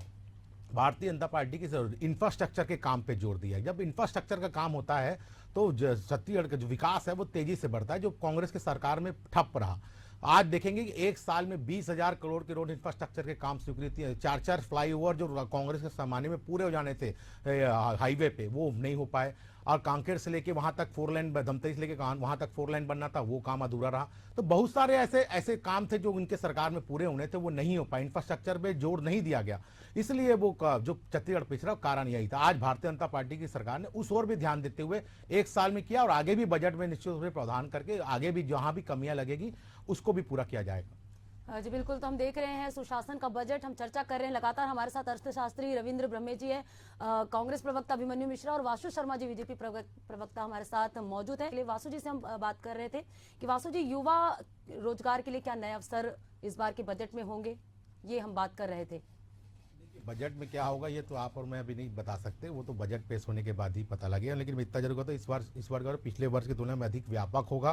भारतीय जनता पार्टी की इंफ्रास्ट्रक्चर के काम पे जोर दिया है। जब इंफ्रास्ट्रक्चर का काम होता है तो छत्तीसगढ़ का जो विकास है वो तेजी से बढ़ता है, जो कांग्रेस की सरकार में ठप रहा। आज देखेंगे कि एक साल में 20,000 करोड़ के रोड इंफ्रास्ट्रक्चर के काम स्वीकृति है। 4 फ्लाईओवर जो कांग्रेस के जमाने में पूरे हो जाने थे हाईवे पे, वो नहीं हो पाए, और कांकेर से लेके वहां तक 4 लाइन, धमतरी से लेके वहां तक 4 लाइन बनना था, वो काम अधूरा रहा। तो बहुत सारे ऐसे काम थे जो उनके सरकार में पूरे होने थे, वो नहीं हो पाए, इंफ्रास्ट्रक्चर पे जोर नहीं दिया गया, इसलिए वो जो छत्तीसगढ़ पिछड़ा कारण यही था। आज भारतीय जनता पार्टी की सरकार ने उस ओर भी ध्यान देते हुए एक साल में किया, और आगे भी बजट में निश्चित रूप से प्रावधान करके आगे भी जहां भी कमियां लगेगी उसको भी पूरा किया जाएगा। जी बिल्कुल, तो हम देख रहे हैं सुशासन का बजट, हम चर्चा कर रहे हैं लगातार। हमारे साथ अर्थशास्त्री रविंद्र ब्रह्मे जी है, कांग्रेस प्रवक्ता अभिमन्यु मिश्रा और वासु शर्मा जी बीजेपी प्रवक्ता हमारे साथ मौजूद है। वासु जी से हम बात कर रहे थे कि वासु जी, युवा रोजगार के लिए क्या नए अवसर इस बार के बजट में होंगे, ये हम बात कर रहे थे। बजट में क्या होगा ये तो आप और मैं अभी नहीं बता सकते, वो तो बजट पेश होने के बाद ही पता लगेगा। लेकिन इतना जरूर होता है इस बार पिछले वर्ष की तुलना में अधिक व्यापक होगा,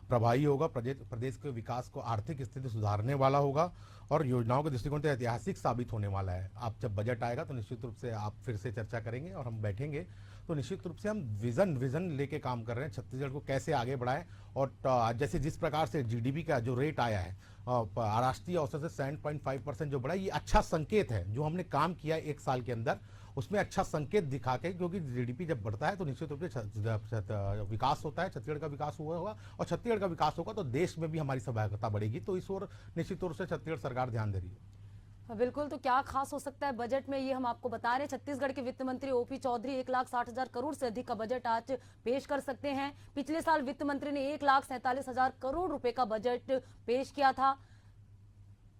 प्रभावी होगा, प्रदेश के विकास को, आर्थिक स्थिति सुधारने वाला होगा, और योजनाओं के दृष्टिकोण से ऐतिहासिक साबित होने वाला है। आप जब बजट आएगा तो निश्चित रूप से आप फिर से चर्चा करेंगे और हम बैठेंगे, तो निश्चित रूप से हम विजन लेके काम कर रहे हैं, छत्तीसगढ़ को कैसे आगे बढ़ाएं। और जैसे जिस प्रकार से जीडीपी का जो रेट आया है राष्ट्रीय औसत से 7.5% जो बढ़ा, ये अच्छा संकेत है। जो हमने काम किया एक साल के अंदर उसमें अच्छा संकेत दिखा के, क्योंकि जीडीपी जब बढ़ता है तो निश्चित रूप से विकास होता है, छत्तीसगढ़ का विकास हुआ होगा, और छत्तीसगढ़ का विकास होगा तो देश में भी हमारी सहभागिता बढ़ेगी। तो इस ओर निश्चित रूप से छत्तीसगढ़ सरकार ध्यान दे रही है। बिल्कुल, तो क्या खास हो सकता है बजट में, ये हम आपको बता रहे हैं। छत्तीसगढ़ के वित्त मंत्री ओपी चौधरी 1,60,000 करोड़ से अधिक का बजट आज पेश कर सकते हैं। पिछले साल वित्त मंत्री ने 1,47,000 करोड़ रुपए का बजट पेश किया था।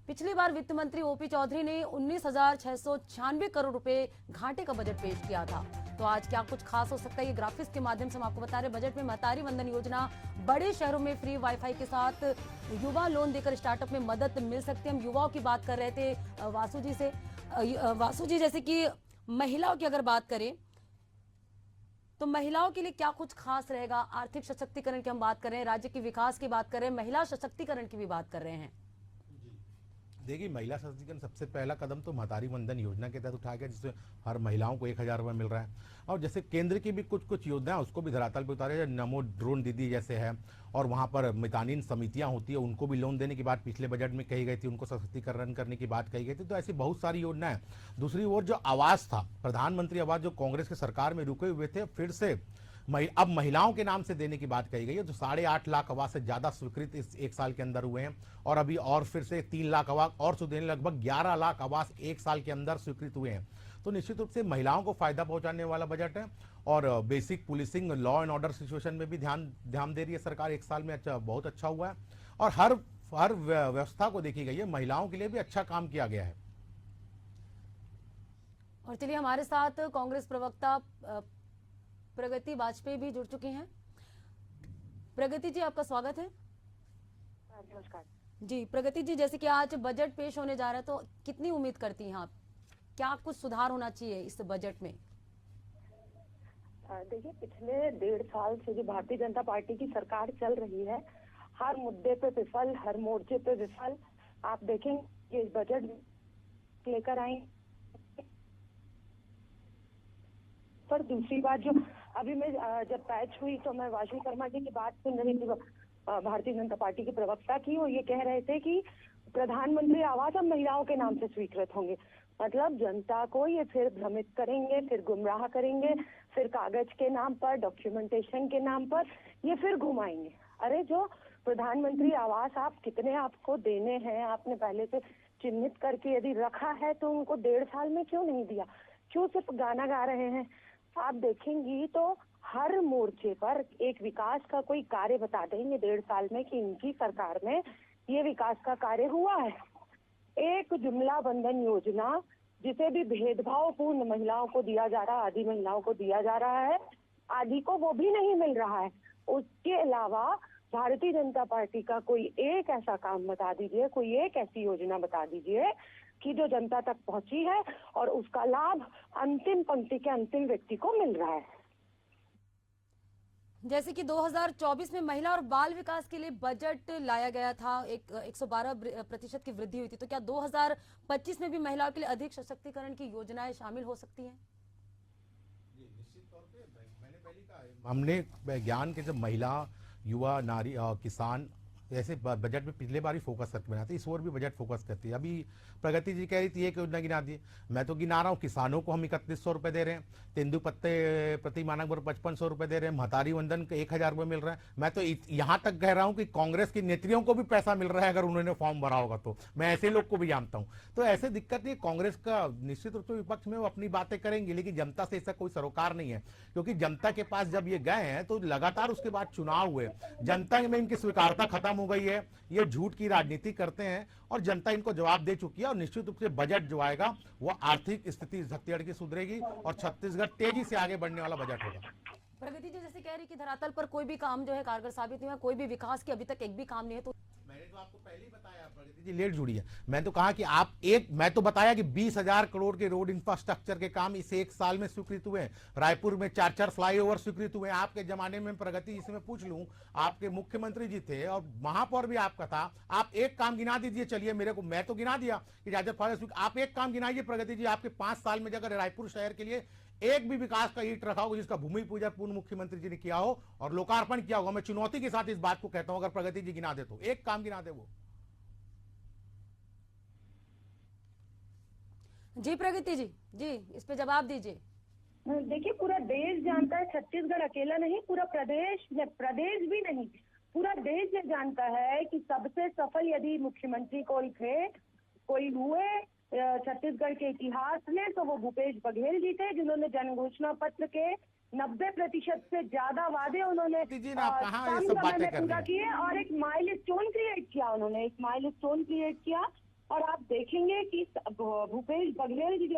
पिछली बार वित्त मंत्री ओपी चौधरी ने 19,696 करोड़ रुपए घाटे का बजट पेश किया था। तो आज क्या कुछ खास हो सकता है, ये ग्राफिक्स के माध्यम से हम आपको बता रहे हैं। बजट में महतारी वंदन योजना, बड़े शहरों में फ्री वाईफाई के साथ युवा लोन देकर स्टार्टअप में मदद मिल सकती है। हम युवाओं की बात कर रहे थे वासु जी से। वासु जी, जैसे कि महिलाओं की अगर बात करें तो महिलाओं के लिए क्या कुछ खास रहेगा? आर्थिक सशक्तिकरण की हम बात कर रहे हैं, राज्य के विकास की बात कर रहे हैं, महिला सशक्तिकरण की भी बात कर रहे हैं। देखिए, महिला सशक्तिकरण सबसे पहला कदम तो महतारी वंदन योजना के तहत उठाया गया, जिसमें हर महिलाओं को 1,000 रुपये मिल रहा है। और जैसे केंद्र की भी कुछ योजनाएं उसको भी धरातल पर उतारे, जैसे नमो ड्रोन दीदी जैसे है, और वहाँ पर मितानिन समितियां होती है, उनको भी लोन देने की बात पिछले बजट में कही गई थी, उनको सशक्तिकरण करने की बात कही गई थी। तो ऐसी बहुत सारी योजनाएं। दूसरी ओर जो आवास था, प्रधानमंत्री आवास, जो कांग्रेस के सरकार में रुके हुए थे, फिर से अब महिलाओं के नाम से देने की बात कही गई है। जो 8.5 लाख आवास से ज्यादा स्वीकृत इस 1 साल के अंदर हुए हैं, और अभी और फिर से 3 लाख आवास और देने, लगभग 11 लाख आवास 1 साल के अंदर स्वीकृत हुए हैं। तो निश्चित रूप से महिलाओं को फायदा पहुंचाने वाला बजट है। और basic policing, law and order situation में भी ध्यान दे रही है सरकार। 1 साल में बहुत अच्छा हुआ है, और हर व्यवस्था को देखी गई है, महिलाओं के लिए भी अच्छा काम किया गया है। और चलिए, हमारे साथ कांग्रेस प्रवक्ता प्रगति वाजपेयी भी जुड़ चुकी हैं। प्रगति जी, आपका स्वागत है। नमस्कार जी प्रगति जी, जैसे कि आज बजट पेश होने जा रहा है, तो कितनी उम्मीद करती हैं आप? क्या कुछ सुधार होना चाहिए इस बजट में? देखिए, पिछले 1.5 साल से जो भारतीय जनता पार्टी की सरकार चल रही है, हर मुद्दे पे विफल, हर मोर्चे पे विफल। आप देखेंगे इस बजट लेकर आई। पर दूसरी बात, जो अभी मैं जब पैच हुई तो मैं वाशी शर्मा जी की बात सुन रही थी, भारतीय जनता पार्टी के प्रवक्ता की। वो ये कह रहे थे कि प्रधानमंत्री आवास अब महिलाओं के नाम से स्वीकृत होंगे। मतलब जनता को ये फिर भ्रमित करेंगे, फिर गुमराह करेंगे, फिर कागज के नाम पर, डॉक्यूमेंटेशन के नाम पर ये फिर घुमाएंगे। अरे, जो प्रधानमंत्री आवास आप कितने आपको देने हैं, आपने पहले से चिन्हित करके यदि रखा है, तो उनको 1.5 साल में क्यों नहीं दिया? क्यों सिर्फ गाना गा रहे हैं? आप देखेंगी तो हर मोर्चे पर एक विकास का कोई कार्य बता देंगे 1.5 साल में कि इनकी सरकार में ये विकास का कार्य हुआ है। एक जुमला बंधन योजना, जिसे भी भेदभावपूर्ण महिलाओं को दिया जा रहा है, आदि महिलाओं को दिया जा रहा है, आदि को वो भी नहीं मिल रहा है। उसके अलावा भारतीय जनता पार्टी का कोई एक ऐसा काम बता दीजिए, कोई एक ऐसी योजना बता दीजिए कि जो जनता तक पहुंची है और उसका लाभ अंतिम पंक्ति के अंतिम व्यक्ति को मिल रहा है। जैसे कि 2024 में महिला और बाल विकास के लिए बजट लाया गया था, 112% की वृद्धि हुई थी। तो क्या 2025 में भी महिलाओं के लिए अधिक सशक्तिकरण की योजनाएं शामिल हो सकती हैं? निश्चित तौर पे मैंने पहले कहा, हमने विज्ञान के जब महिला, युवा, नारी, किसान, ऐसे बजट में पिछले बार ही फोकस करके बनाते, इस ओर भी बजट फोकस करती है। अभी प्रगति जी कह रही थी एक योजना गिना दी, मैं तो गिना रहा हूँ। किसानों को हम 3100 रुपए दे रहे हैं, तेंदुपत्ते प्रति मानक पर 5500 रुपए दे रहे हैं, महतारी वंदन के 1000 रुपये मिल रहा है। मैं तो यहाँ तक कह रहा हूँ कि कांग्रेस की नेत्रियों को भी पैसा मिल रहा है, अगर उन्होंने फॉर्म भरा होगा तो। मैं ऐसे लोग को भी जानता हूँ। तो ऐसे दिक्कत नहीं, कांग्रेस का निश्चित रूप से विपक्ष में वो अपनी बातें करेंगे, लेकिन जनता से ऐसा कोई सरोकार नहीं है। क्योंकि जनता के पास जब ये गए हैं तो लगातार उसके बाद चुनाव हुए, जनता में इनकी स्वीकारता खत्म हो गई है, ये झूठ की राजनीति करते हैं और जनता इनको जवाब दे चुकी है। और निश्चित रूप से बजट जो आएगा वो आर्थिक स्थिति छत्तीसगढ़ की सुधरेगी और छत्तीसगढ़ तेजी से आगे बढ़ने वाला बजट होगा। प्रगति जी, जैसे कह रही कि धरातल पर कोई भी काम जो है कारगर साबित नहीं हुआ, कोई भी विकास की अभी तक एक भी काम नहीं है। तो मैंने तो आपको पहले ही बताया, प्रगति जी लेट जुड़ी है, मैं तो कहा कि मैं तो बताया कि 20,000 करोड़ के रोड इंफ्रास्ट्रक्चर के काम इस 1 साल में स्वीकृत हुए हैं। रायपुर में 4 फ्लाईओवर स्वीकृत हुए हैं। आपके जमाने में प्रगति, जिसे मैं पूछ लूं, आपके मुख्यमंत्री जी थे और महापौर भी आपका था, आप एक काम गिना दीजिए। चलिए मेरे को, मैं तो गिना दिया कि आप एक काम गिनाइए प्रगति जी, आपके 5 साल में अगर रायपुर शहर के लिए एक भी विकास का ईंट रखा होगा जिसका भूमि पूजन पूर्व मुख्यमंत्री जी ने किया हो और लोकार्पण किया होगा। मैं चुनौती के साथ इस बात को कहता हूं, अगर प्रगति जी गिना दे तो एक काम गिना दे वो। जी प्रगति जी इस पे जवाब दीजिए। देखिए, पूरा देश जानता है, छत्तीसगढ़ अकेला नहीं, पूरा प्रदेश भी नहीं, पूरा देश ये जानता है कि सबसे सफल यदि मुख्यमंत्री कोई हुए छत्तीसगढ़ के इतिहास में, तो वो भूपेश बघेल जी थे, जिन्होंने जन घोषणा पत्र के 90% से ज्यादा वादे उन्होंने पूरा किए और एक माइलस्टोन क्रिएट किया। उन्होंने एक माइलस्टोन क्रिएट किया और आप देखेंगे कि भूपेश बघेल जी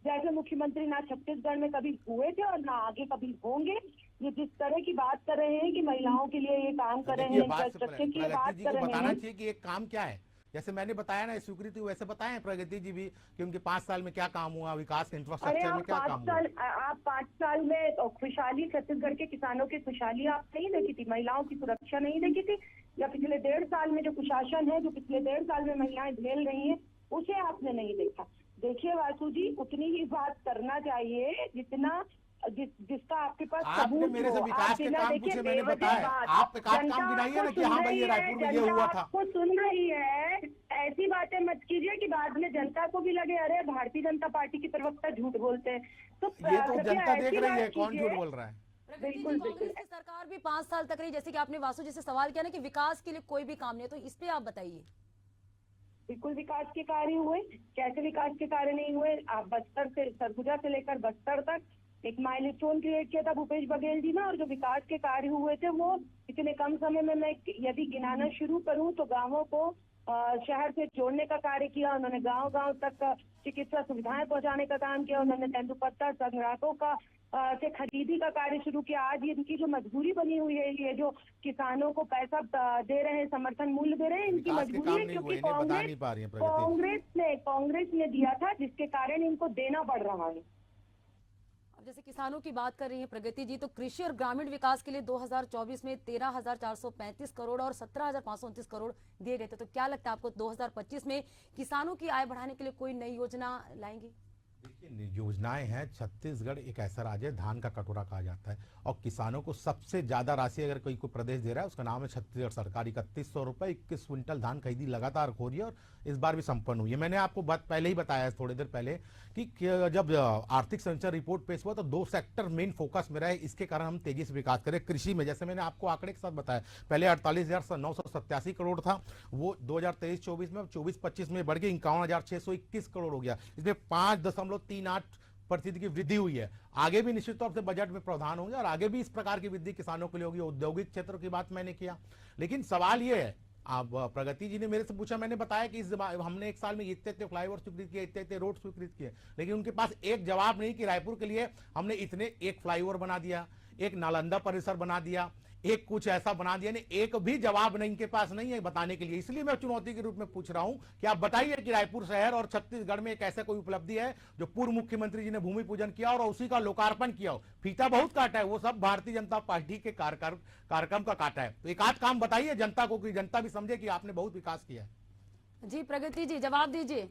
जैसे मुख्यमंत्री ना छत्तीसगढ़ में कभी हुए थे और ना आगे कभी होंगे। ये जिस तरह की बात कर रहे हैं कि महिलाओं के लिए ये काम कर रहे हैं, इंफ्रास्ट्रक्चर की बात कर रहे हैं। बताना चाहिए कि एक काम क्या है। जैसे मैंने बताया ना स्वीकृति, वैसे बताएं प्रगति जी भी कि उनके 5 साल में क्या काम हुआ, विकास अरे इंफ्रास्ट्रक्चर में क्या काम हुआ। आप 5 साल में खुशहाली, छत्तीसगढ़ के किसानों की खुशहाली आप नहीं देखी थी? महिलाओं की सुरक्षा नहीं देखी थी? या पिछले 1.5 साल में जो कुशासन है, जो पिछले 1.5 साल में महिलाएं झेल रही हैं, उसे आपने नहीं देखा? देखिए वासु जी, उतनी ही बात करना चाहिए जितना जिसका आपके पास आपने सबूत मेरे से हो। विकास आप के बिना काम देखे पूछे, मैंने बेवजह बताया। बात, आप एक आध जनता काम गिनाइए ना कि आपको हाँ सुन भाई ये रही है, रायपुर में ये जनता हुआ था। आपको सुन रही है। ऐसी बातें मत कीजिए कि बाद में जनता को भी लगे अरे भारतीय जनता पार्टी के प्रवक्ता झूठ बोलते हैं। तो ये तो कृपया जनता ऐसी देख रही बात है कौन कीजिए। झूठ बोल रहा है। प्रगति जी, बिल्कुल, कांग्रेस बिल्कुल। की सरकार भी 5 साल तक रही, जैसे कि आपने वासु जी से सवाल किया ना कि विकास के लिए कोई भी काम नहीं है, तो इस पे आप बताइए। बिल्कुल विकास के कार्य हुए। कैसे विकास के कार्य नहीं हुए? आप बस्तर से, सरगुजा से लेकर बस्तर तक एक माइलस्टोन क्रिएट किया था भूपेश बघेल जी ने, और जो विकास के कार्य हुए थे वो इतने कम समय में मैं यदि गिनाना शुरू करूं तो गांवों को शहर से जोड़ने का कार्य किया उन्होंने। गांव-गांव तक चिकित्सा सुविधाएं पहुंचाने का काम किया उन्होंने। तेंदुपत्ता संग्राहकों का से खरीदी का कार्य शुरू किया। आज ये इनकी जो मजबूरी बनी हुई है, ये जो किसानों को पैसा दे रहे हैं, समर्थन मूल्य दे रहे हैं, इनकी विकास के मजबूरी काम है, नहीं हुए, क्योंकि इन्हें बता नहीं पा रही है प्रगति। कांग्रेस ने दिया था, जिसके कारण इनको देना पड़ रहा है। अब जैसे किसानों की बात कर रही है प्रगति जी, तो कृषि और ग्रामीण विकास के लिए 2024 में 13,435 करोड़ और 17,529 करोड़ दिए गए थे। तो क्या लगता है आपको 2025 में किसानों की आय बढ़ाने के लिए कोई नई योजना लाएंगी? देखिए योजनाएं हैं। छत्तीसगढ़ एक ऐसा राज्य है, धान का कटोरा कहा जाता है, और किसानों को सबसे ज्यादा राशि अगर कोई प्रदेश दे रहा है उसका नाम है छत्तीसगढ़ सरकार। 3100 रुपए 21 क्विंटल धान खरीदी लगातार हो रही है और इस बार भी संपन्न हुई है। मैंने आपको पहले ही बताया थोड़ी देर पहले कि जब आर्थिक संरचना रिपोर्ट पेश हुआ तो 2 सेक्टर मेन फोकस में रहे, इसके कारण हम तेजी से विकास करें। कृषि में जैसे मैंने आपको आंकड़े के साथ बताया, पहले 48,987 करोड़ था, वो 2023-24 में 24-25 में बढ़ के 51,621 करोड़ हो गया। इसमें 5.38% की वृद्धि हुई है। आगे भी निश्चित तौर से बजट में प्रावधान होंगे और आगे भी इस प्रकार की वृद्धि किसानों के लिए होगी। औद्योगिक क्षेत्र की बात मैंने किया, लेकिन सवाल ये है, आप प्रगति जी ने मेरे से पूछा, मैंने बताया कि हमने 1 साल में इतने फ्लाईओवर स्वीकृत किए, इतने रोड स्वीकृत किए, लेकिन उनके पास एक जवाब नहीं कि रायपुर के लिए हमने इतने एक फ्लाईओवर बना दिया, एक नालंदा परिसर बना दिया, एक कुछ ऐसा बना दिया। नहीं, एक भी जवाब नहीं इनके पास नहीं है बताने के लिए। इसलिए मैं चुनौती के रूप में पूछ रहा हूं कि आप बताइए कि रायपुर शहर और छत्तीसगढ़ में एक ऐसा कोई उपलब्धि है जो पूर्व मुख्यमंत्री जी ने भूमि पूजन किया और उसी का लोकार्पण किया हो। फीता बहुत काटा है, वो सब भारतीय जनता पार्टी के कार्यक्रम का काटा है। तो एक आध काम बताइए जनता को, कि जनता भी समझे कि आपने बहुत विकास किया है। जी प्रगति जी, जवाब दीजिए।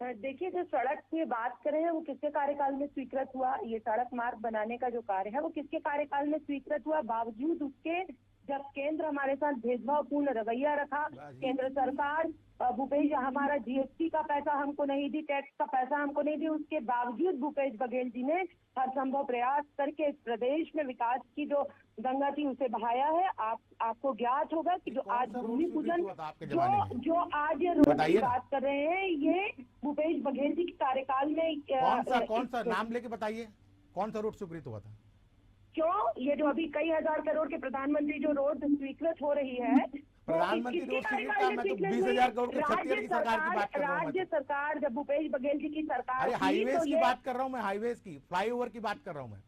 देखिए, जो सड़क की बात करें वो किसके कार्यकाल में स्वीकृत हुआ? ये सड़क मार्ग बनाने का जो कार्य है वो किसके कार्यकाल में स्वीकृत हुआ? बावजूद उसके जब केंद्र हमारे साथ भेदभावपूर्ण रवैया रखा, केंद्र सरकार भूपेश हमारा जीएसटी का पैसा हमको नहीं दी, टैक्स का पैसा हमको नहीं दी, उसके बावजूद भूपेश बघेल जी ने हर संभव प्रयास करके इस प्रदेश में विकास की जो गंगा थी उसे बहाया है। आपको ज्ञात होगा कि जो आज भूमि पूजन, जो आज ये रोड की बात कर रहे हैं, ये भूपेश बघेल जी के कार्यकाल में कौन सा नाम लेके बताइए, कौन सा रोड स्वीकृत हुआ था? क्यों? ये जो अभी कई हजार करोड़ के प्रधानमंत्री जो रोड स्वीकृत हो रही है, प्रधानमंत्री रोड स्वीकृत का, मैं तो 20,000 करोड़ के छत्तीसगढ़ की सरकार की बात कर रहा हूँ। राज्य सरकार, जब भूपेश बघेल जी की सरकार, अरे हाईवेज की बात कर रहा हूँ मैं, हाईवेज की, फ्लाईओवर की बात कर रहा हूँ मैं।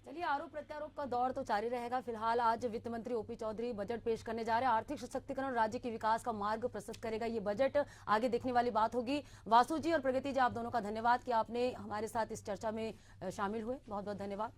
चलिए, आरोप प्रत्यारोप का दौर तो जारी रहेगा। फिलहाल आज वित्त मंत्री ओपी चौधरी बजट पेश करने जा रहे हैं। आर्थिक सशक्तिकरण, राज्य के विकास का मार्ग प्रशस्त करेगा ये बजट, आगे देखने वाली बात होगी। वासु जी और प्रगति जी, आप दोनों का धन्यवाद कि आपने हमारे साथ इस चर्चा में शामिल हुए। बहुत बहुत धन्यवाद।